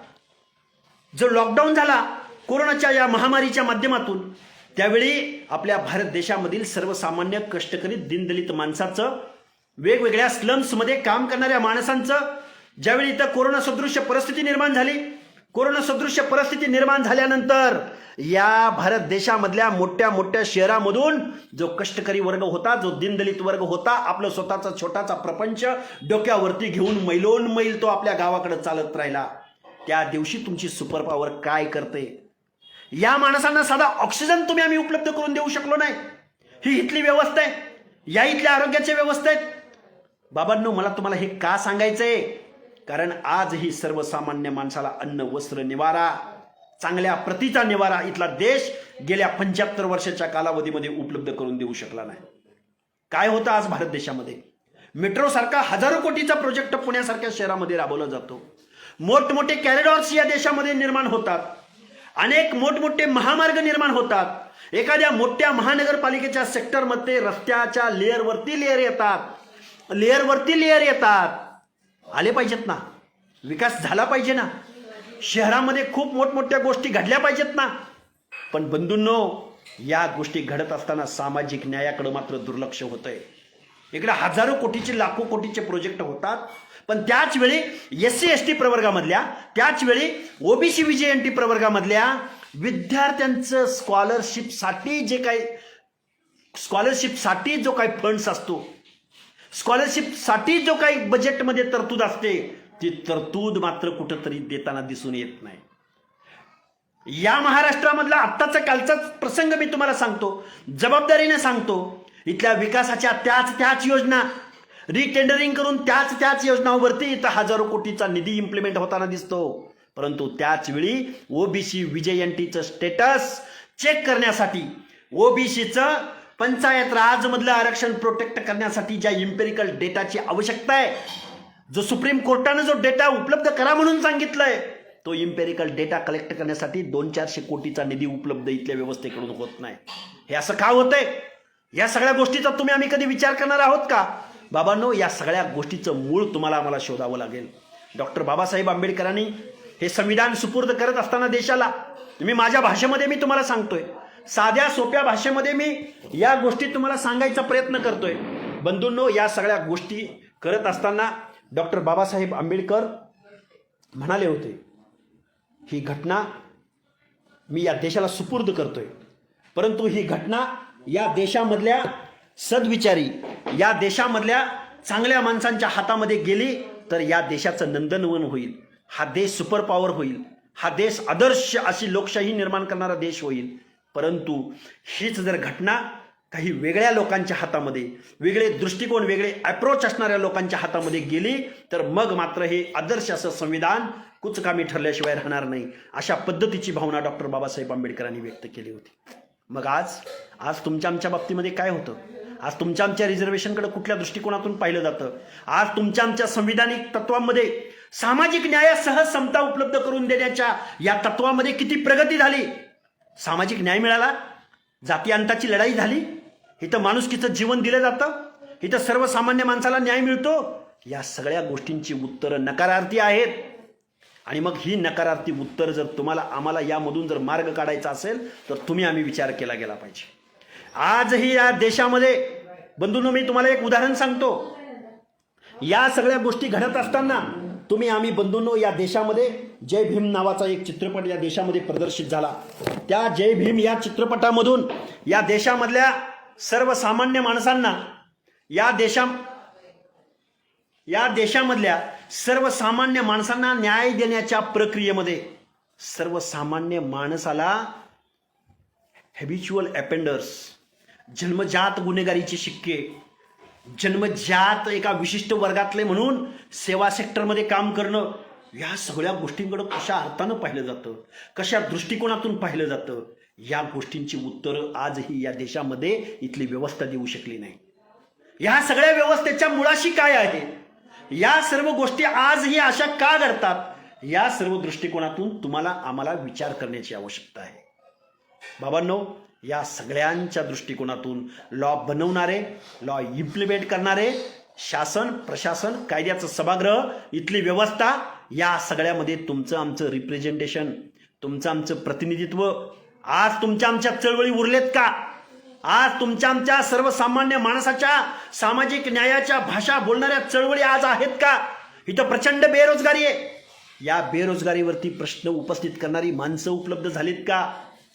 जो लॉकडाऊन झाला कोरोनाच्या या महामारीच्या माध्यमातून, त्यावेळी आपल्या भारत देशामधील सर्वसामान्य कष्टकरी दीनदलित माणसाचं, वेगवेगळ्या स्लम्समध्ये काम करणाऱ्या माणसांचं ज्यावेळी इथं कोरोना सदृश्य परिस्थिती निर्माण झाली, कोरोना सदृश्य परिस्थिती निर्माण झाल्यानंतर या भारत देशामधल्या मोठ्या मोठ्या शहरामधून जो कष्टकरी वर्ग होता, जो दीनदलित वर्ग होता, आपलं स्वतःचा छोटासा प्रपंच डोक्यावरती घेऊन मैलोन-मैल तो आपल्या गावाकडे चालत राहिला. त्या दिवशी तुमची सुपर पॉवर काय करते? या माणसांना साधा ऑक्सिजन तुम्ही आम्ही उपलब्ध करून देऊ शकलो नाही. ही इथली व्यवस्था आहे, या इथल्या आरोग्याच्या व्यवस्था आहेत. बाबांनो, मला तुम्हाला हे का सांगायचंय? कारण आजही सर्वसामान्य माणसाला अन्न, वस्त्र, निवारा, चांगल्या प्रतीचा निवारा इथला देश गेल्या 75 वर्षाच्या कालावधीमध्ये उपलब्ध करून देऊ शकला नाही. काय होतं आज भारत देशामध्ये? मेट्रो सारखा हजारो कोटीचा प्रोजेक्ट पुण्यासारख्या शहरामध्ये राबवला जातो. मोठमोठे कॅरिडॉर्स या देशामध्ये निर्माण होतात. अनेक मोठमोठे महामार्ग निर्माण होतात. एखाद्या मोठ्या महानगरपालिकेच्या सेक्टरमध्ये रस्त्याच्या लेअरवरती लेअर येतात. आले पाहिजेत ना, विकास झाला पाहिजे ना, शहरामध्ये खूप मोठमोठ्या गोष्टी घडल्या पाहिजेत ना. पण बंधूंनो, या गोष्टी घडत असताना सामाजिक न्यायाकडे मात्र दुर्लक्ष होतंय. इकडे हजारो कोटीचे, लाखो कोटीचे प्रोजेक्ट होतात, पण त्याच वेळी SC ST प्रवर्गामधल्या, त्याच वेळी OBC VJNT प्रवर्गामधल्या विद्यार्थ्यांचं स्कॉलरशिपसाठी जो काही फंड्स असतो, स्कॉलरशिपसाठी जो काही बजेटमध्ये तरतूद असते, ती तरतूद मात्र कुठंतरी देताना दिसून येत नाही. या महाराष्ट्रामधला आत्ताचा कालचाच प्रसंग मी तुम्हाला सांगतो, जबाबदारीने सांगतो. इथल्या विकासाच्या त्याच योजना रिटेंडरिंग करून त्याच योजनांवरती इथं हजारो कोटीचा निधी इम्प्लिमेंट होताना दिसतो. परंतु त्याच वेळी OBC VJNTचं स्टेटस चेक करण्यासाठी, OBCचं पंचायत राज मधलं आरक्षण प्रोटेक्ट करण्यासाठी ज्या इम्पेरिकल डेटाची आवश्यकता आहे, जो सुप्रीम कोर्टानं जो डेटा उपलब्ध करा म्हणून सांगितलंय, तो इम्पेरिकल डेटा कलेक्ट करण्यासाठी 200-400 कोटीचा निधी उपलब्ध इथल्या व्यवस्थेकडून होत नाही. हे असं का होतंय? या सगळ्या गोष्टीचा तुम्ही आम्ही कधी विचार करणार आहोत का? बाबांनो, या सगळ्या गोष्टीचं मूळ तुम्हाला आम्हाला शोधावं लागेल. डॉक्टर बाबासाहेब आंबेडकरांनी हे संविधान सुपूर्द करत असताना देशाला, मी माझ्या भाषेमध्ये मी तुम्हाला सांगतोय, साध्या सोप्या भाषेमध्ये मी या गोष्टी तुम्हाला सांगायचा प्रयत्न करतोय. बंधूंनो, या सगळ्या गोष्टी करत असताना डॉक्टर बाबासाहेब आंबेडकर म्हणाले होते, ही घटना मी या देशाला सुपूर्द करतोय, परंतु ही घटना या देशामधल्या सद्विचारी, या देशामधल्या चांगल्या माणसांच्या हातामध्ये गेली तर या देशाचं नंदनवन होईल, हा देश सुपर पॉवर होईल, हा देश आदर्श अशी लोकशाही निर्माण करणारा देश होईल. परंतु हीच जर घटना काही वेगळ्या लोकांच्या हातामध्ये, वेगळे दृष्टिकोन, वेगळे अप्रोच असणाऱ्या लोकांच्या हातामध्ये गेली तर मग मात्र हे आदर्श असं संविधान कुचकामी ठरल्याशिवाय राहणार नाही. अशा पद्धतीची भावना डॉक्टर बाबासाहेब आंबेडकरांनी व्यक्त केली होती. मग आज तुमच्या आमच्या बाबतीमध्ये काय होतं? आज तुमच्या आमच्या रिझर्वेशनकडे कुठल्या दृष्टिकोनातून पाहिलं जातं? आज तुमच्या आमच्या संविधानिक तत्वांमध्ये सामाजिक न्यायासह समता उपलब्ध करून देण्याच्या या तत्वामध्ये किती प्रगती झाली? सामाजिक न्याय मिळाला, जाती अंताची लढाई झाली, इथं माणुसकीचं जीवन दिलं जातं, इथं सर्वसामान्य माणसाला न्याय मिळतो? या सगळ्या गोष्टींची उत्तरं नकारार्थी आहेत. आणि मग ही नकारार्थी उत्तर जर तुम्हाला आम्हाला यामधून जर मार्ग काढायचा असेल तर तुम्ही आम्ही विचार केला गेला पाहिजे. आजही या देशामध्ये बंधूंनो, मी तुम्हाला एक उदाहरण सांगतो. या सगळ्या गोष्टी घडत असताना तुम्ही आम्ही बंधूंनो, या देशामध्ये जय भीम नावाचा एक चित्रपट या देशामध्ये प्रदर्शित झाला. त्या जय भीम या चित्रपटामधून या देशामधल्या सर्वसामान्य माणसांना, या देशामधल्या सर्वसामान्य माणसांना न्याय देण्याच्या प्रक्रियेमध्ये सर्वसामान्य माणसाला हॅबिच्युअल अपेंडर्स, जन्मजात गुन्हेगारीचे शिक्के, जन्मजात एका विशिष्ट वर्गातले म्हणून सेवा सेक्टरमध्ये काम करणं, या सगळ्या गोष्टींकडे कशा अर्थानं पाहिलं जातं, कशा दृष्टिकोनातून पाहिलं जातं, या गोष्टींची उत्तरं आजही या देशामध्ये इथली व्यवस्था देऊ शकली नाही. या सगळ्या व्यवस्थेच्या मुळाशी काय आहे, या सर्व गोष्टी आजही अशा का घडतात, या सर्व दृष्टिकोनातून तुम्हाला आम्हाला विचार करण्याची आवश्यकता आहे. बाबांनो, या सगळ्यांच्या दृष्टिकोनातून लॉ बनवणारे, लॉ इम्प्लिमेंट करणारे, शासन, प्रशासन, कायद्याचं सभागृह, इथली व्यवस्था, या सगळ्यामध्ये तुमचं आमचं रिप्रेझेंटेशन, तुमचं आमचं प्रतिनिधित्व, आज तुमच्या आमच्या चळवळी उरलेत का? आज तुमच्या आमच्या सर्वसामान्य माणसाच्या सामाजिक न्यायाच्या भाषा बोलणाऱ्या चळवळी आज आहेत का? इथं प्रचंड बेरोजगारी आहे. या बेरोजगारीवरती प्रश्न उपस्थित करणारी माणसं उपलब्ध झालीत का?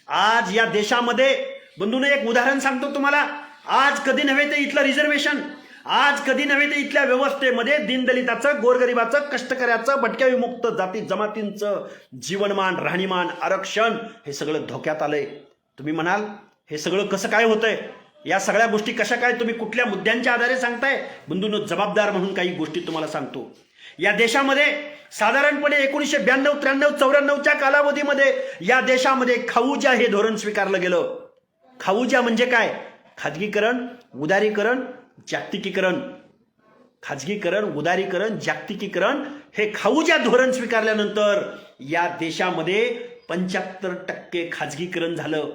आज या देशामध्ये बंधूने एक उदाहरण सांगतो तुम्हाला. आज कधी नव्हे ते इथलं रिझर्वेशन, आज कधी नव्हे ते इथल्या व्यवस्थेमध्ये दीनदलिताचं, गोरगरिबाचं, कष्टकऱ्याचं, भटक्या विमुक्त जाती जमातींचं जीवनमान, राहणीमान, आरक्षण हे सगळं धोक्यात आलंय. तुम्ही म्हणाल हे सगळं कसं काय होतंय, या सगळ्या गोष्टी कशा काय, तुम्ही कुठल्या मुद्द्यांच्या आधारे सांगताय? बंधूंनो, जबाबदार म्हणून काही गोष्टी तुम्हाला सांगतो. या देशामध्ये साधारणपणे 1992, 93, 94च्या कालावधीमध्ये या देशामध्ये खाऊजा हे धोरण स्वीकारलं गेलं. खाऊजा म्हणजे काय? खाजगीकरण, उदारीकरण, जागतिकीकरण. खाजगीकरण, उदारीकरण, जागतिकीकरण हे खाऊजा धोरण स्वीकारल्यानंतर या देशामध्ये 75% खाजगीकरण झालं.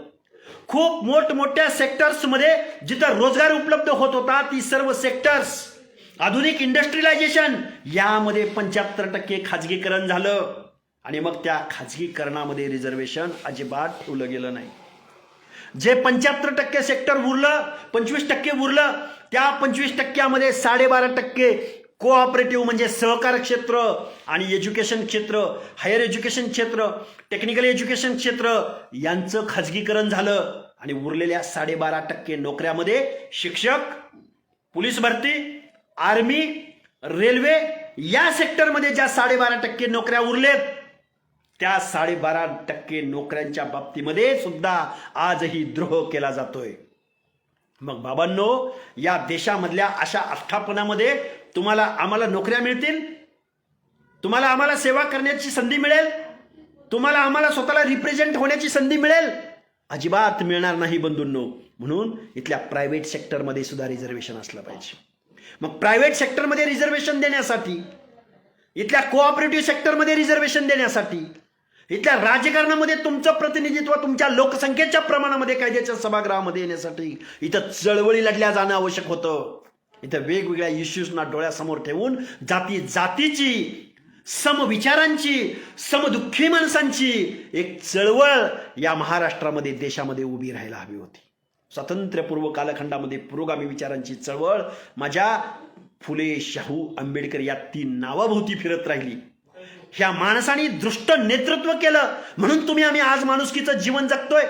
खूप मोठमोठ्या सेक्टर्समध्ये जिथं रोजगार उपलब्ध होत होता, ती सर्व सेक्टर्स, आधुनिक इंडस्ट्रियलायझेशन, यामध्ये 75% खाजगीकरण झालं. आणि मग त्या खाजगीकरणामध्ये रिझर्वेशन अजिबात ठेवलं गेलं नाही. जे 75% सेक्टर उरलं, 25% उरलं, त्या 25%मध्ये 12.5% कोऑपरेटिव्ह म्हणजे सहकार क्षेत्र आणि एज्युकेशन क्षेत्र, हायर एज्युकेशन क्षेत्र, टेक्निकल एज्युकेशन क्षेत्र यांचं खाजगीकरण झालं. आणि उरलेल्या 12.5% नोकऱ्यामध्ये शिक्षक, पोलीस भरती, आर्मी, रेल्वे या सेक्टरमध्ये ज्या 12.5% नोकऱ्या उरलेत, त्या 12.5% नोकऱ्यांच्या बाबतीमध्ये सुद्धा आजही द्रोह केला जातोय. मग बाबांनो, या देशामधल्या अशा आस्थापनामध्ये तुम्हाला आम्हाला नोकऱ्या मिळतील, तुम्हाला आम्हाला सेवा करण्याची संधी मिळेल, तुम्हाला आम्हाला स्वतःला रिप्रेझेंट होण्याची संधी मिळेल? अजिबात मिळणार नाही बंधूंनो. म्हणून इथल्या प्रायव्हेट सेक्टरमध्ये सुद्धा रिझर्वेशन असलं पाहिजे. मग प्रायव्हेट सेक्टरमध्ये रिझर्वेशन देण्यासाठी, इथल्या कोऑपरेटिव्ह सेक्टरमध्ये रिझर्वेशन देण्यासाठी, इथल्या राजकारणामध्ये तुमचं प्रतिनिधित्व तुमच्या लोकसंख्येच्या प्रमाणामध्ये कायद्याच्या सभागृहामध्ये येण्यासाठी इथं चळवळी लढल्या जाणं आवश्यक होतं. इथं वेगवेगळ्या इश्यूजना डोळ्यासमोर ठेवून जातीची, समविचारांची, समदुःखी माणसांची एक चळवळ या महाराष्ट्रामध्ये, देशामध्ये उभी राहायला हवी होती. स्वातंत्र्यपूर्व कालखंडामध्ये पुरोगामी विचारांची चळवळ माझ्या फुले, शाहू, आंबेडकर या 3 नावाभोवती फिरत राहिली. ह्या माणसाने दृष्ट नेतृत्व केलं म्हणून तुम्ही आम्ही आज माणुसकीचं जीवन जगतोय.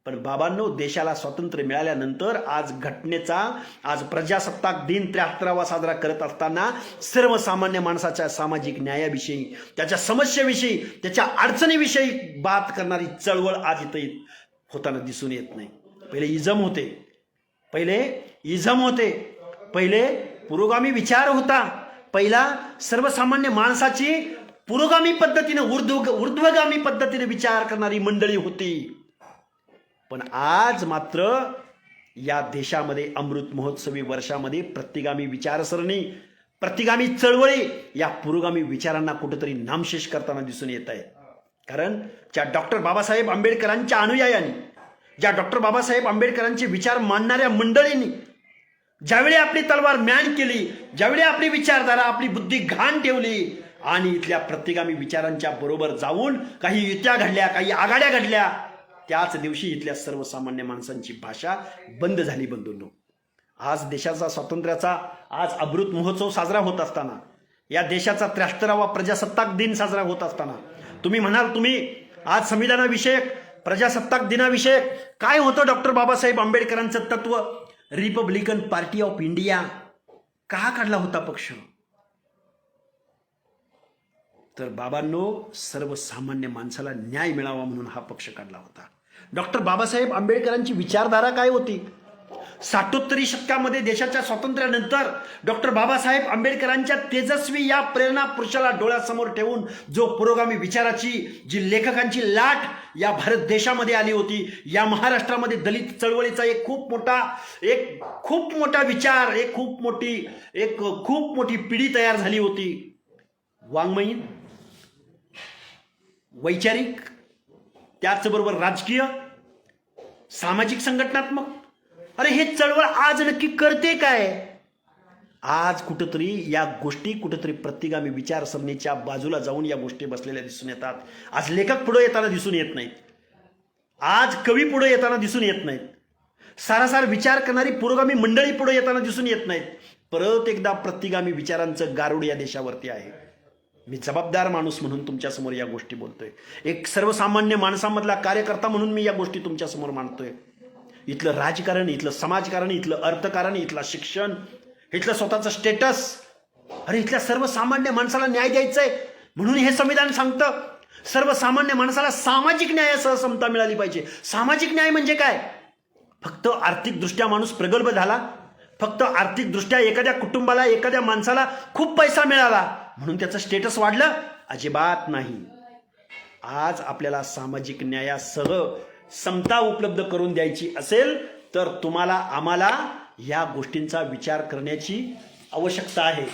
पण बाबांनो, देशाला स्वातंत्र्य मिळाल्यानंतर आज घटनेचा, आज प्रजासत्ताक दिन 73वा साजरा करत असताना सर्वसामान्य माणसाच्या सामाजिक न्यायाविषयी, त्याच्या समस्येविषयी, त्याच्या अडचणीविषयी बात करणारी चळवळ आज इथं होताना दिसून येत नाही. पहिले इझम होते, पहिले पुरोगामी विचार होता, पहिला सर्वसामान्य माणसाची पुरोगामी पद्धतीने, ऊर्ध्वगामी पद्धतीने विचार करणारी मंडळी होती. पण आज मात्र या देशामध्ये अमृत महोत्सवी वर्षामध्ये प्रतिगामी विचारसरणी, प्रतिगामी चळवळी या पुरोगामी विचारांना कुठेतरी नामशेष करताना दिसून येत आहे. कारण ज्या डॉक्टर बाबासाहेब आंबेडकरांच्या अनुयायांनी, ज्या डॉक्टर बाबासाहेब आंबेडकरांचे विचार मांडणाऱ्या मंडळींनी ज्यावेळी आपली तलवार म्यान केली, ज्यावेळी आपली विचारधारा, आपली बुद्धी घाण ठेवली आणि इथल्या प्रतिगामी विचारांच्या बरोबर जाऊन काही युत्या घडल्या, काही आघाड्या घडल्या, त्याच दिवशी इथल्या सर्वसामान्य माणसांची भाषा बंद झाली. बंधूंनो, आज देशाचा स्वातंत्र्याचा आज अमृत महोत्सव साजरा होत असताना, या देशाचा 73वा प्रजासत्ताक दिन साजरा होत असताना तुम्ही म्हणाल, तुम्ही आज संविधानाविषयक, प्रजासत्ताक दिनाविषयक काय होतं डॉक्टर बाबासाहेब आंबेडकरांचं तत्व? रिपब्लिकन पार्टी ऑफ इंडिया का काढला होता पक्ष? तर बाबांनो, सर्वसामान्य माणसाला न्याय मिळावा म्हणून हा पक्ष काढला होता. डॉक्टर बाबासाहेब आंबेडकरांची विचारधारा काय होती? 60 शतकामध्ये देशाच्या स्वातंत्र्यानंतर डॉक्टर बाबासाहेब आंबेडकरांच्या तेजस्वी या प्रेरणा पुरुषाला डोळ्यासमोर ठेवून जो पुरोगामी विचाराची, जी लेखकांची लाट या भारत देशामध्ये आली होती, या महाराष्ट्रामध्ये दलित चळवळीचा एक खूप मोठा विचार, एक खूप मोठी पिढी तयार झाली होती. वाङ्मयीन, वैचारिक, त्याचबरोबर राजकीय, सामाजिक, संघटनात्मक. अरे हे चळवळ आज नक्की करते काय? आज कुठंतरी या गोष्टी कुठंतरी प्रतिगामी विचारसरणीच्या बाजूला जाऊन या गोष्टी बसलेल्या दिसून येतात. आज लेखक पुढे येताना दिसून येत नाहीत, आज कवी पुढे येताना दिसून येत नाहीत, सारासार विचार करणारी पुरोगामी मंडळी पुढे येताना दिसून येत नाहीत. परत एकदा प्रतिगामी विचारांचं गारुड या देशावरती आहे. मी जबाबदार माणूस म्हणून तुमच्यासमोर या गोष्टी बोलतोय. एक सर्वसामान्य माणसामधला कार्यकर्ता म्हणून मी या गोष्टी तुमच्यासमोर मांडतोय. इथलं राजकारण, इथलं समाजकारण, इथलं अर्थकारण, इथलं शिक्षण, इथलं स्वतःचं स्टेटस, अरे इथल्या सर्वसामान्य माणसाला न्याय द्यायचा आहे म्हणून हे संविधान सांगतं सर्वसामान्य माणसाला सामाजिक न्यायासह समता मिळाली पाहिजे. सामाजिक न्याय म्हणजे काय? फक्त आर्थिकदृष्ट्या माणूस प्रगल्भ झाला, फक्त आर्थिकदृष्ट्या एखाद्या कुटुंबाला, एखाद्या माणसाला खूप पैसा मिळाला म्हणून त्याचं स्टेटस वाढलं? अजिबात नाही. आज आपल्याला सामाजिक न्यायासह समता उपलब्ध करून द्यायची असेल तर तुम्हाला, आम्हाला या गोष्टींचा विचार करण्याची आवश्यकता आहे.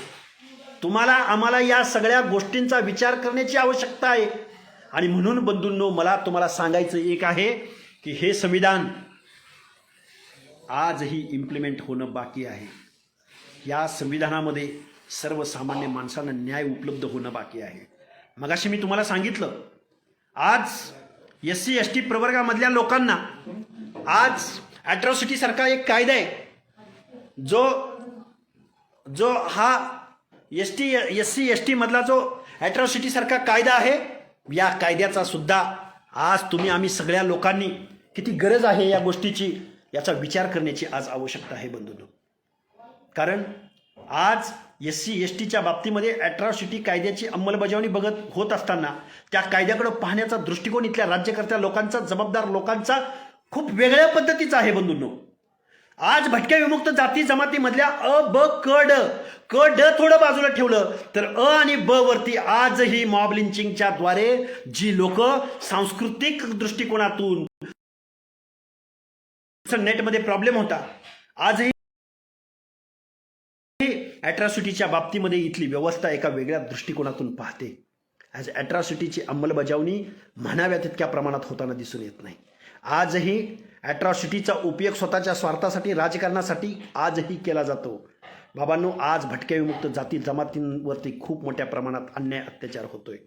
तुम्हाला, आम्हाला या सगळ्या गोष्टींचा विचार करण्याची आवश्यकता आहे. आणि म्हणून बंधूंनो, मला तुम्हाला सांगायचं एक आहे की हे संविधान आजही इम्प्लिमेंट होणं बाकी आहे. या संविधानामध्ये सर्वसामान्य माणसांना न्याय उपलब्ध होणं बाकी आहे. मगाशी मी तुम्हाला सांगितलं, आज SC ST प्रवर्गामधल्या लोकांना आज ॲट्रॉसिटी सारखा एक कायदा आहे, जो हा SC ST मधला जो ॲट्रॉसिटी सारखा कायदा आहे, या कायद्याचा सुद्धा आज तुम्ही, आम्ही सगळ्या लोकांनी किती गरज आहे या गोष्टीची, याचा विचार करण्याची आज आवश्यकता आहे बंधूंनो. कारण आज SC STच्या बाबतीमध्ये ॲट्रॉसिटी कायद्याची अंमलबजावणी होत असताना त्या कायद्याकडे पाहण्याचा दृष्टिकोन इथल्या राज्यकर्त्या लोकांचा, जबाबदार लोकांचा खूप वेगळ्या पद्धतीचा आहे बंधूंनो. आज भटक्या विमुक्त जाती जमातीमधल्या अ, ब, क, ड थोडं बाजूला ठेवलं तर अ आणि ब वरती आजही मॉब लिंचिंगच्या द्वारे जी लोक सांस्कृतिक दृष्टिकोनातून नेटमध्ये प्रॉब्लेम होता, आजही ॲट्रॉसिटीच्या बाबतीमध्ये इथली व्यवस्था एका वेगळ्या दृष्टिकोनातून पाहते. आज ॲट्रॉसिटीची अंमलबजावणी म्हणाव्या तितक्या प्रमाणात होताना दिसून येत नाही. आजही ॲट्रॉसिटीचा उपयोग स्वतःच्या स्वार्थासाठी, राजकारणासाठी आजही केला जातो. बाबांनो, आज भटक्या विमुक्त जाती जमातींवरती खूप मोठ्या प्रमाणात अन्याय अत्याचार होतोय.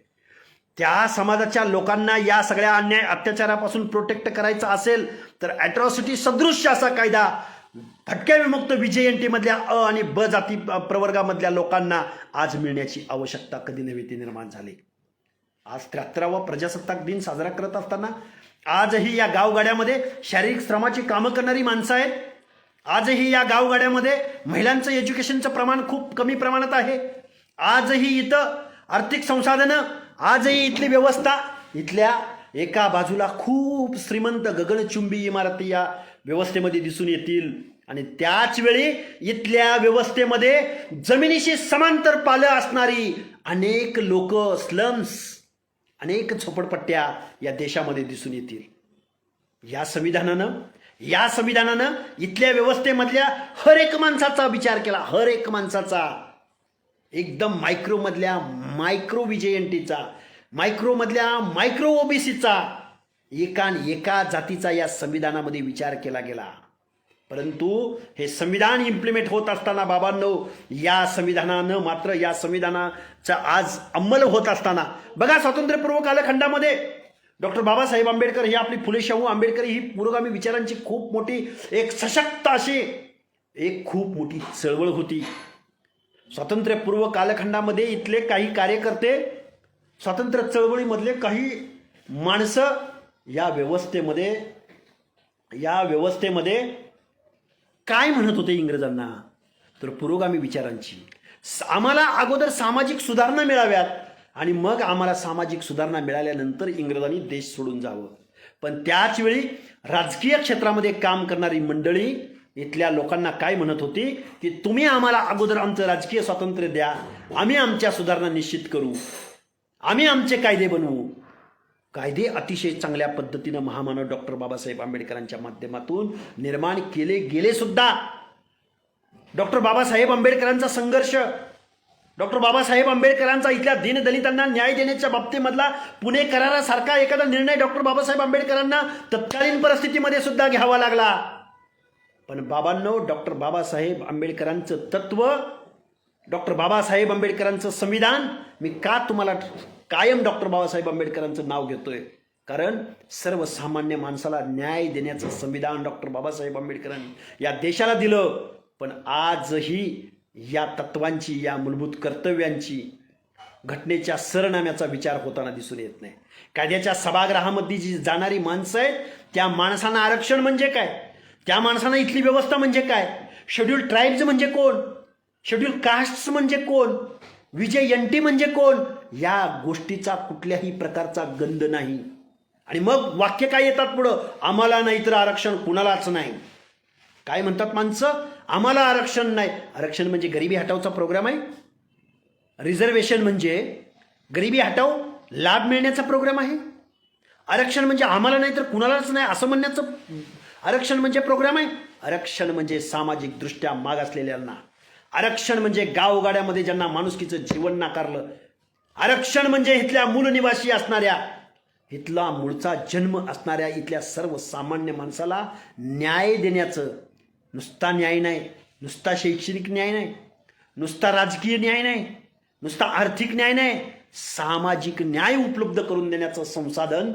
त्या समाजाच्या लोकांना या सगळ्या अन्याय अत्याचारापासून प्रोटेक्ट करायचं असेल तर ॲट्रॉसिटी सदृश्य असा कायदा भटक्या विमुक्त VJNT मधल्या अ आणि ब जाती प्रवर्गामधल्या लोकांना आज मिळण्याची आवश्यकता कधी नव्हे ती निर्माण झाली. आज 73वा प्रजासत्ताक दिन साजरा करत असताना आजही या गावगाड्यामध्ये शारीरिक श्रमाची कामं करणारी माणसं आहेत. आजही या गावगाड्यामध्ये महिलांचं एज्युकेशनचं प्रमाण खूप कमी प्रमाणात आहे. आजही इथं आर्थिक संसाधनं, आजही इथली व्यवस्था, इथल्या एका बाजूला खूप श्रीमंत गगनचुंबी इमारती या व्यवस्थेमध्ये दिसून येतील आणि त्याच वेळी इथल्या व्यवस्थेमध्ये जमिनीशी समांतर पालं असणारी अनेक लोक, स्लम्स, अनेक झोपडपट्ट्या या देशामध्ये दिसून येतील. या संविधानानं इथल्या व्यवस्थेमधल्या हर एक माणसाचा विचार केला. हर एक माणसाचा, एकदम मायक्रोमधल्या मायक्रो VJNTचा, मायक्रोमधल्या मायक्रो OBCचा, एका जातीचा या संविधानामध्ये विचार केला गेला. परंतु हे संविधान इम्प्लिमेंट होत असताना बाबांनो, या संविधानानं मात्र या संविधानाचा आज अंमल होत असताना बघा, स्वातंत्र्यपूर्व कालखंडामध्ये डॉक्टर बाबासाहेब आंबेडकर ही आपली फुले शाहू आंबेडकर ही पुरोगामी विचारांची खूप मोठी एक सशक्त अशी एक खूप मोठी चळवळ होती. स्वातंत्र्यपूर्व कालखंडामध्ये इथले काही कार्यकर्ते, स्वातंत्र्य चळवळीमधले काही माणसं या व्यवस्थेमध्ये काय म्हणत होते इंग्रजांना, तर पुरोगामी विचारांची. आम्हाला अगोदर सामाजिक सुधारणा मिळाव्यात आणि मग आम्हाला सामाजिक सुधारणा मिळाल्यानंतर इंग्रजांनी देश सोडून जावं. पण त्याच वेळी राजकीय क्षेत्रामध्ये काम करणारी मंडळी इथल्या लोकांना काय म्हणत होती की तुम्ही आम्हाला अगोदर आमचं राजकीय स्वातंत्र्य द्या, आम्ही आमच्या सुधारणा निश्चित करू, आम्ही आमचे कायदे बनवू. कायदे अतिशय चांगल्या पद्धतीनं महामानव डॉक्टर बाबासाहेब आंबेडकरांच्या माध्यमातून निर्माण केले गेले सुद्धा. डॉक्टर बाबासाहेब आंबेडकरांचा संघर्ष, डॉक्टर बाबासाहेब आंबेडकरांचा इथल्या दीनदलितांना न्याय देण्याच्या बाबतीमधला पुणे करारासारखा एखादा निर्णय डॉक्टर बाबासाहेब आंबेडकरांना तत्कालीन परिस्थितीमध्ये सुद्धा घ्यावा लागला. पण बाबांनो, डॉक्टर बाबासाहेब आंबेडकरांचं तत्व, डॉक्टर बाबासाहेब आंबेडकरांचं संविधान, मी का तुम्हाला कायम डॉक्टर बाबासाहेब आंबेडकरांचं नाव घेतोय, कारण सर्वसामान्य माणसाला न्याय देण्याचं संविधान डॉक्टर बाबासाहेब आंबेडकरांनी या देशाला दिलं. पण आजही या तत्वांची, या मूलभूत कर्तव्यांची, घटनेच्या सरनाम्याचा विचार होताना दिसून येत नाही. कायद्याच्या सभागृहामध्ये जी जाणारी माणसं आहेत त्या माणसांना आरक्षण म्हणजे काय, त्या माणसांना इथली व्यवस्था म्हणजे काय, शेड्यूल ट्राईब्स म्हणजे कोण, शेड्यूल कास्ट्स म्हणजे कोण, VJNT म्हणजे कोण, या गोष्टीचा कुठल्याही प्रकारचा गंध नाही. आणि मग वाक्य काय येतात पुढं, आम्हाला नाही तर आरक्षण कुणालाच नाही. काय म्हणतात माणसं, आम्हाला आरक्षण नाही. आरक्षण म्हणजे गरिबी हटावचा प्रोग्राम आहे. रिझर्वेशन म्हणजे गरिबी हटाव, लाभ मिळण्याचा प्रोग्राम आहे. आरक्षण म्हणजे आम्हाला नाही तर कुणालाच नाही असं म्हणण्याचं आरक्षण म्हणजे प्रोग्राम आहे. आरक्षण म्हणजे सामाजिक दृष्ट्या मागासलेल्यांना, आरक्षण म्हणजे गावगाड्यामध्ये ज्यांना माणुसकीचं जीवन नाकारलं, आरक्षण म्हणजे इथल्या मूळ निवासी असणाऱ्या, इथला मूळचा जन्म असणाऱ्या इथल्या सर्वसामान्य माणसाला न्याय देण्याचं. नुसता न्याय नाही, नुसता शैक्षणिक न्याय नाही, नुसता राजकीय न्याय नाही, नुसता आर्थिक न्याय नाही, सामाजिक न्याय उपलब्ध करून देण्याचं संसाधन,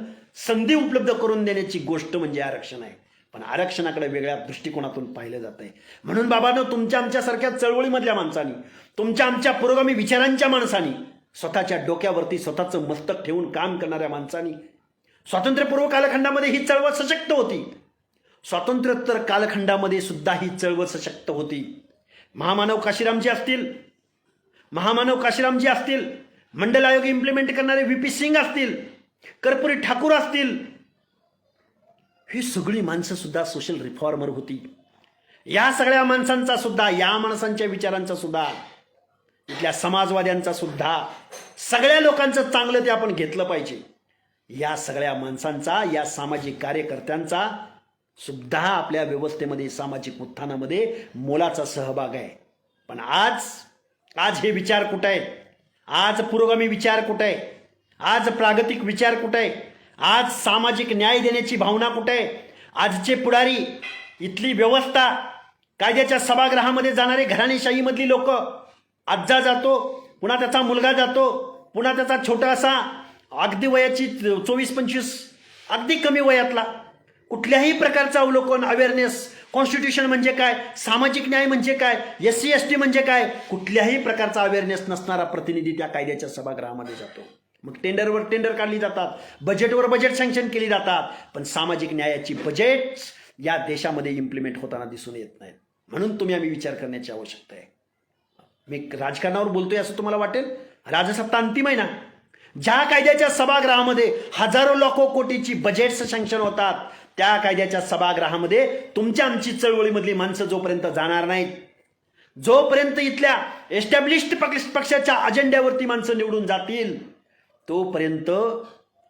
संधी उपलब्ध करून देण्याची गोष्ट म्हणजे आरक्षण आहे. पण आरक्षणाकडे वेगळ्या दृष्टिकोनातून पाहिलं जात आहे. म्हणून बाबांनो, तुमच्या आमच्यासारख्या चळवळीमधल्या माणसांनी, तुमच्या आमच्या पुरोगामी विचारांच्या माणसांनी, स्वतःच्या डोक्यावरती स्वतःचं मस्तक ठेवून काम करणाऱ्या माणसांनी, स्वातंत्र्यपूर्व कालखंडामध्ये ही चळवळ सशक्त होती. स्वातंत्र्योत्तर कालखंडामध्ये सुद्धा ही चळवळ सशक्त होती. महामानव काशीरामजी असतील, मंडल आयोग इम्प्लिमेंट करणारे VP सिंग असतील, कर्पुरी ठाकूर असतील, ही सगळी माणसं सुद्धा सोशल रिफॉर्मर होती. या सगळ्या माणसांचा सुद्धा, या माणसांच्या विचारांचा सुद्धा, इथल्या समाजवाद्यांचा सुद्धा, सगळ्या लोकांचं चांगलं ते आपण घेतलं पाहिजे. या सगळ्या माणसांचा, या सामाजिक कार्यकर्त्यांचा सुद्धा आपल्या व्यवस्थेमध्ये, सामाजिक उत्थानामध्ये मोलाचा सहभाग आहे. पण आज हे विचार कुठे आहेत? आज पुरोगामी विचार कुठे आहे? आज प्रागतिक विचार कुठे आहे? आज सामाजिक न्याय देण्याची भावना कुठे आहे? आजचे पुढारी, इथली व्यवस्था, कायद्याच्या सभागृहामध्ये जाणारे घराणेशाहीमधली लोक, आज्जा जातो, पुन्हा त्याचा मुलगा जातो, पुन्हा त्याचा छोटासा अगदी वयाची 24-25, अगदी कमी वयातला, कुठल्याही प्रकारचं अवलोकन, अवेअरनेस, कॉन्स्टिट्यूशन म्हणजे काय, सामाजिक न्याय म्हणजे काय, SC ST म्हणजे काय, कुठल्याही प्रकारचा अवेअरनेस नसणारा प्रतिनिधी त्या कायद्याच्या सभागृहामध्ये जातो. मग टेंडरवर टेंडर काढली जातात, बजेटवर बजेट सँक्शन केली जातात, पण सामाजिक न्यायाची बजेट या देशामध्ये इम्प्लिमेंट होताना दिसून येत नाहीत. म्हणून आम्ही विचार करण्याची आवश्यकता आहे. मी राजकारणावर बोलतोय असं तुम्हाला वाटेल, राजसत्ता अंतिम आहे ना. ज्या कायद्याच्या सभागृहामध्ये हजारो लाखो कोटीची बजेट्स सँक्शन होतात, त्या कायद्याच्या सभागृहामध्ये तुमच्या आमची चळवळीमधली माणसं जोपर्यंत जाणार नाहीत, जोपर्यंत इथल्या एस्टॅब्लिश्ड पक्षाच्या अजेंड्यावरती माणसं निवडून जातील, तोपर्यंत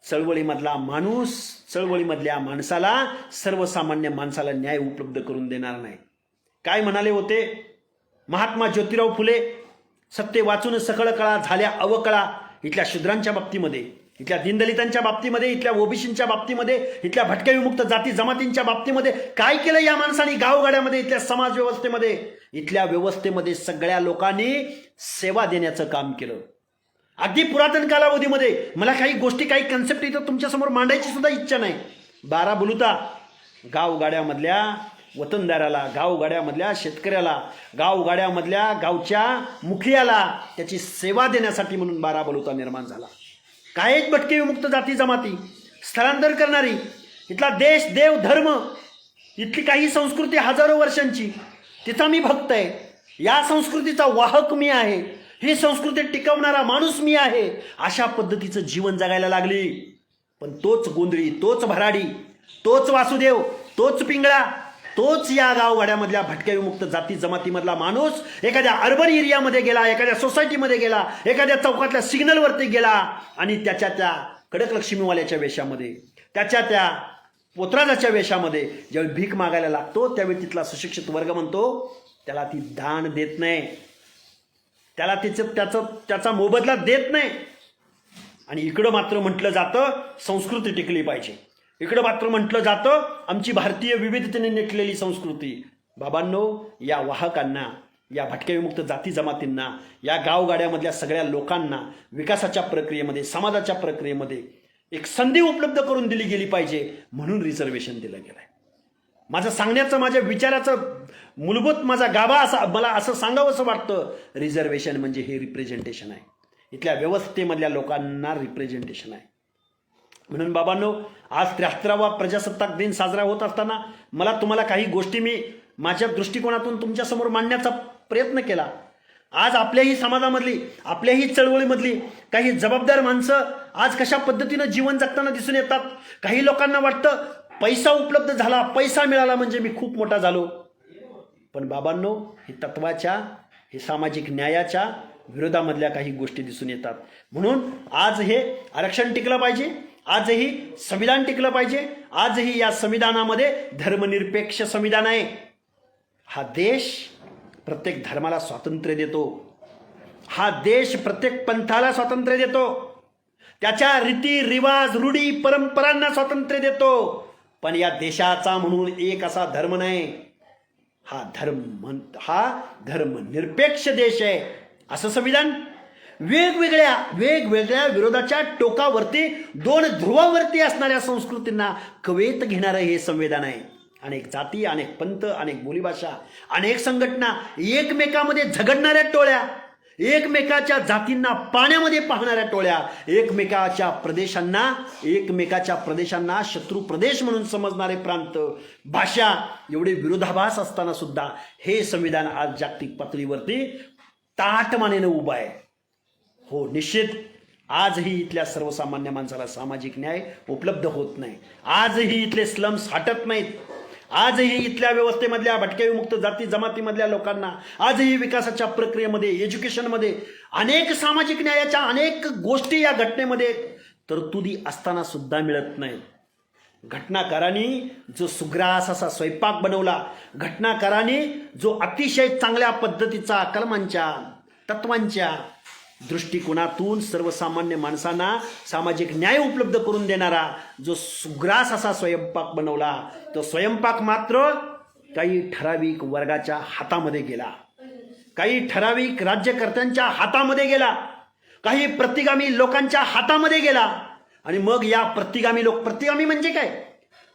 चळवळीमधला माणूस, चळवळीमधल्या माणसाला, सर्वसामान्य माणसाला न्याय उपलब्ध करून देणार नाही. काय म्हणाले होते महात्मा ज्योतिराव फुले, सत्य वाचून सकळ कळा झाल्या अवकळा, इथल्या शूद्रांच्या बाबतीमध्ये इथल्या दीनदलितांच्या बाबतीमध्ये, इथल्या ओबीसींच्या बाबतीमध्ये, इथल्या भटक्या विमुक्त जाती जमातींच्या बाबतीमध्ये काय केलं या माणसाने गावगाड्यामध्ये, इथल्या समाज व्यवस्थेमध्ये, इथल्या व्यवस्थेमध्ये सगळ्या लोकांनी सेवा देण्याचं काम केलं. अगदी पुरातन कालावधीमध्ये मला काही गोष्टी, काही कन्सेप्ट इथं तुमच्यासमोर मांडायची सुद्धा इच्छा नाही. बाराबलुता गावगाड्यामधल्या वतनदाराला, गावगाड्यामधल्या शेतकऱ्याला, गावगाड्यामधल्या गावच्या मुखियाला त्याची सेवा देण्यासाठी म्हणून बाराबलुता निर्माण झाला. काहीच भटके विमुक्त जाती जमाती, स्थलांतर करणारी, इथला देश, देव, धर्म, इथली काही संस्कृती हजारो वर्षांची, तिचा मी भक्त आहे, या संस्कृतीचा वाहक मी आहे, ही संस्कृती टिकवणारा माणूस मी आहे, अशा पद्धतीचं जीवन जगायला लागली. पण तोच गोंधळी, तोच भराडी, तोच वासुदेव, तोच पिंगळा, तोच या गावगाड्यामधल्या भटक्या विमुक्त जाती जमातीमधला माणूस एखाद्या अर्बन एरियामध्ये गेला, एखाद्या सोसायटीमध्ये गेला, एखाद्या चौकातल्या सिग्नलवरती गेला आणि त्याच्या त्या कडक लक्ष्मीवाल्याच्या वेशामध्ये, त्याच्या त्या पोतराजाच्या वेशामध्ये ज्यावेळी भीक मागायला लागतो त्यावेळी तिथला सुशिक्षित वर्ग म्हणतो त्याला ती दान देत नाही, त्याला त्याचा मोबदला देत नाही. आणि इकडं मात्र म्हटलं जातं संस्कृती टिकली पाहिजे, इकडं मात्र म्हटलं जातं आमची भारतीय विविधतेने नटलेली संस्कृती. बाबांनो, या वाहकांना, या भटक्या विमुक्त जाती जमातींना, या गावगाड्यामधल्या सगळ्या लोकांना विकासाच्या प्रक्रियेमध्ये, समाजाच्या प्रक्रियेमध्ये एक संधी उपलब्ध करून दिली गेली पाहिजे म्हणून रिझर्वेशन दिलं गेलं आहे. माझं सांगण्याचं, माझ्या विचाराचं मूलभूत माझा गाभा असा, मला असं सांगावं असं वाटतं, रिझर्वेशन म्हणजे हे रिप्रेझेंटेशन आहे, इथल्या व्यवस्थेमधल्या लोकांना रिप्रेझेंटेशन आहे. म्हणून बाबांनो, आज 73वा प्रजासत्ताक दिन साजरा होत असताना मला तुम्हाला काही गोष्टी मी माझ्या दृष्टिकोनातून तुमच्यासमोर मांडण्याचा प्रयत्न केला. आज आपल्याही समाजामधली, आपल्याही चळवळीमधली काही जबाबदार माणसं आज कशा पद्धतीनं जीवन जगताना दिसून येतात. काही लोकांना वाटतं पैसा उपलब्ध झाला, पैसा मिळाला म्हणजे मी खूप मोठा झालो. पण बाबांनो, हे तत्वाच्या, हे सामाजिक न्यायाच्या विरोधामधल्या काही गोष्टी दिसून येतात. म्हणून आज हे आरक्षण टिकलं पाहिजे, आजही संविधान टिकलं पाहिजे, आजही या संविधानामध्ये धर्मनिरपेक्ष संविधान आहे. हा देश प्रत्येक धर्माला स्वातंत्र्य देतो, हा देश प्रत्येक पंथाला स्वातंत्र्य देतो, त्याच्या रीती रिवाज, रूढी, परंपरांना स्वातंत्र्य देतो. पण या देशाचा म्हणून एक असा धर्म नाही, हा धर्मनिरपेक्ष देश आहे असं संविधान. वेगवेगळ्या विरोधाच्या टोकावरती, दोन ध्रुवावरती असणाऱ्या संस्कृतींना कवेत घेणारं हे संविधान आहे. अनेक जाती, अनेक पंथ, अनेक बोलीभाषा, अनेक संघटना, एकमेकामध्ये झगडणाऱ्या टोळ्या, एकमेकाच्या जातींना पाण्यामध्ये पाहणाऱ्या टोळ्या, एकमेकाच्या प्रदेशांना शत्रू प्रदेश म्हणून समजणारे प्रांत, भाषा, एवढे विरोधाभास असताना सुद्धा हे संविधान आज जागतिक पातळीवरती ताटमानेनं उभं आहे. हो, निश्चित आजही इथल्या सर्वसामान्य माणसाला सामाजिक न्याय उपलब्ध होत नाही, आजही इथले स्लम्स हटत नाहीत, आजही इथल्या व्यवस्थेमधल्या भटक्या विमुक्त जाती जमातीमधल्या लोकांना आजही विकासाच्या प्रक्रियेमध्ये, एज्युकेशनमध्ये, अनेक सामाजिक न्यायाच्या अनेक गोष्टी या घटनेमध्ये तरतुदी असताना सुद्धा मिळत नाही. घटनाकारांनी जो सुग्रास असा स्वयंपाक बनवला, घटनाकारांनी जो अतिशय चांगल्या पद्धतीचा कलमांच्या, तत्वांच्या दृष्टिकोनातून सर्वसामान्य माणसांना सामाजिक न्याय उपलब्ध करून देणारा जो सुग्रास असा स्वयंपाक बनवला, तो स्वयंपाक मात्र काही ठराविक वर्गाच्या हातामध्ये गेला, काही ठराविक राज्यकर्त्यांच्या हातामध्ये गेला, काही प्रतिगामी लोकांच्या हातामध्ये गेला. आणि मग या प्रतिगामी म्हणजे काय,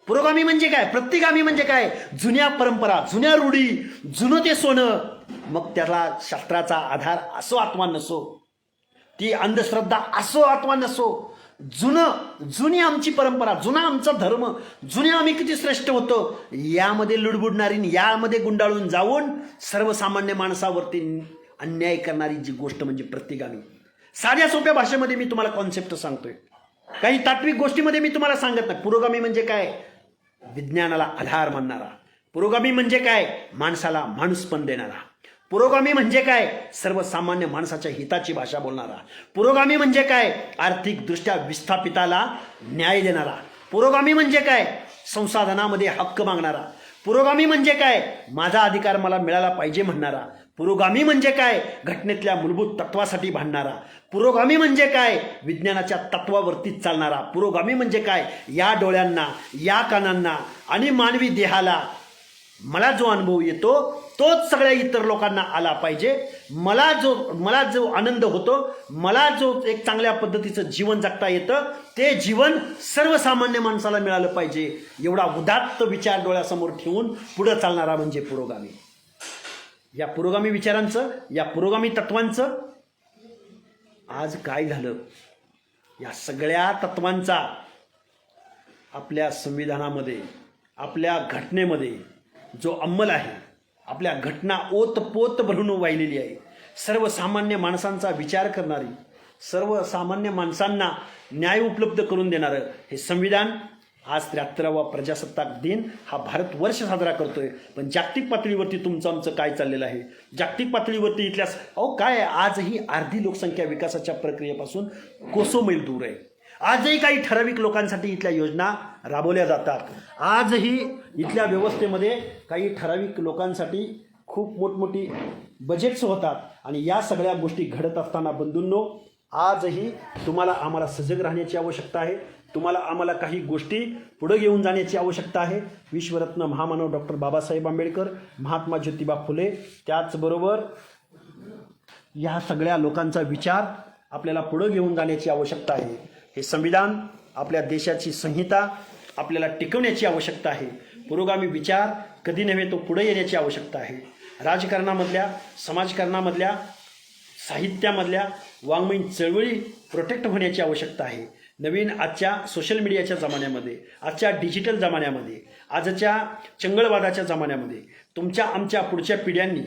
पुरोगामी म्हणजे काय, प्रतिगामी म्हणजे काय, जुन्या परंपरा, जुन्या रूढी, जुनं ते सोनं, मग त्याला शास्त्राचा आधार असो अथवा नसो, ती अंधश्रद्धा असो अथवा नसो, जुनी आमची परंपरा, जुना आमचा धर्म, जुने आम्ही किती श्रेष्ठ होतो, यामध्ये लुडबुडणारी, यामध्ये गुंडाळून जाऊन सर्वसामान्य माणसावरती अन्याय करणारी जी गोष्ट म्हणजे प्रतिगामी. साध्या सोप्या भाषेमध्ये मी तुम्हाला कॉन्सेप्ट सांगतोय, काही तात्विक गोष्टीमध्ये मी तुम्हाला सांगत नाही. पुरोगामी म्हणजे काय, विज्ञानाला आधार मानणारा. पुरोगामी म्हणजे काय, माणसाला माणूसपण देणारा. पुरोगामी म्हणजे काय, सर्वसामान्य माणसाच्या हिताची भाषा बोलणारा. पुरोगामी म्हणजे काय, आर्थिकदृष्ट्या विस्थापिताला न्याय देणारा. पुरोगामी म्हणजे काय, संसाधनामध्ये हक्क मागणारा. पुरोगामी म्हणजे काय? माझा अधिकार मला मिळाला पाहिजे म्हणणारा. पुरोगामी म्हणजे काय? घटनेतल्या मूलभूत तत्वासाठी भांडणारा. पुरोगामी म्हणजे काय? विज्ञानाच्या तत्वावरती चालणारा. पुरोगामी म्हणजे काय? या डोळ्यांना, या कानांना आणि मानवी देहाला मला जो अनुभव येतो तोच सगळ्या इतर लोकांना आला पाहिजे. मला जो आनंद होतो, मला जो एक चांगल्या पद्धतीचं जीवन जगता येतं, ते जीवन सर्वसामान्य माणसाला मिळालं पाहिजे. एवढा उदात्त विचार डोळ्यासमोर ठेवून पुढं चालणारा म्हणजे पुरोगामी. या पुरोगामी विचारांचं, या पुरोगामी तत्वांचं आज काय झालं? या सगळ्या तत्वांचा आपल्या संविधानामध्ये, आपल्या घटनेमध्ये जो अंमल आहे, आपल्या घटना ओतपोत भरून वाहिलेली आहे. सर्वसामान्य माणसांचा विचार करणारी, सर्वसामान्य माणसांना न्याय उपलब्ध करून देणारं हे संविधान आज 73वा प्रजासत्ताक दिन हा भारतवर्ष साजरा करतोय. पण जागतिक पातळीवरती तुमचं आमचं काय चाललेलं आहे? जागतिक पातळीवरती इथल्या काय आहे? आजही अर्धी लोकसंख्या विकासाच्या प्रक्रियेपासून कोसो मैल दूर आहे. आजही काही ठराविक लोकांसाठी इथल्या योजना राबवल्या जातात. आजही इथल्या व्यवस्थेमध्ये काही ठराविक लोकांसाठी खूप मोठमोठी बजेट्स होतात. आणि या सगळ्या गोष्टी घडत असताना बंधूंनो, आजही तुम्हाला आम्हाला सजग राहण्याची आवश्यकता आहे. तुम्हाला आम्हाला काही गोष्टी पुढे घेऊन जाण्याची आवश्यकता आहे. विश्वरत्न महामानव डॉक्टर बाबासाहेब आंबेडकर, महात्मा ज्योतिबा फुले, त्याचबरोबर या सगळ्या लोकांचा विचार आपल्याला पुढे घेऊन जाण्याची आवश्यकता आहे. हे संविधान, आपल्या देशाची संहिता आपल्याला टिकवण्याची आवश्यकता आहे. पुरोगामी विचार कधी नव्हे तो पुढे येण्याची आवश्यकता आहे. राजकारणामधल्या, समाजकारणामधल्या, साहित्यामधल्या वाङ्मयीन चळवळी प्रोटेक्ट होण्याची आवश्यकता आहे. नवीन आजच्या सोशल मीडियाच्या जमान्यामध्ये, आजच्या डिजिटल जमान्यामध्ये, आजच्या चंगळवादाच्या जमान्यामध्ये तुमच्या आमच्या पुढच्या पिढ्यांनी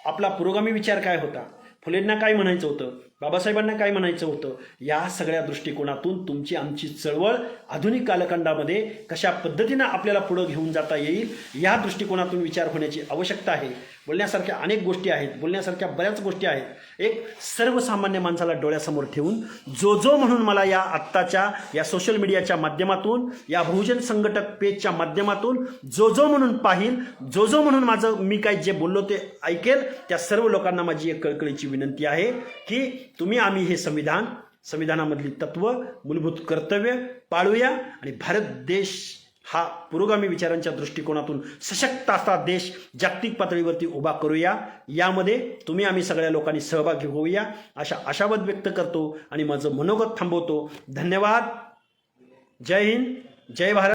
आपला पुरोगामी विचार काय होता, फुलेंना काय म्हणायचं होतं, बाबासाहेबांना काय म्हणायचं होतं, या सगळ्या दृष्टिकोनातून तुमची आमची चळवळ आधुनिक कालखंडामध्ये कशा पद्धतीनं आपल्याला पुढं घेऊन जाता येईल या दृष्टिकोनातून विचार होण्याची आवश्यकता आहे. बोलण्यासारख्या अनेक गोष्टी आहेत, बोलण्यासारख्या बऱ्याच गोष्टी आहेत. एक सर्वसामान्य माणसाला डोळ्यासमोर ठेवून जो म्हणून मला या आत्ताच्या या सोशल मीडियाच्या माध्यमातून, या बहुजन संघटक पेजच्या माध्यमातून जो म्हणून पाहिल, जो म्हणून माझं मी काय जे बोललो ते ऐकेल, त्या सर्व लोकांना माझी एक कळकळीची विनंती आहे की तुम्ही आम्ही हे संविधानामधली तत्व, मूलभूत कर्तव्य पाळूया आणि भारत देश हा पुरोगामी विचारांच्या दृष्टिकोनातून सशक्त असा देश जागतिक पातळीवरती उभा करूया. यामध्ये तुम्ही आम्ही सगळ्या लोकांनी सहभागी होऊया अशा आशावाद व्यक्त करतो आणि माझं मनोगत थांबवतो. धन्यवाद. जय हिंद, जय भारत.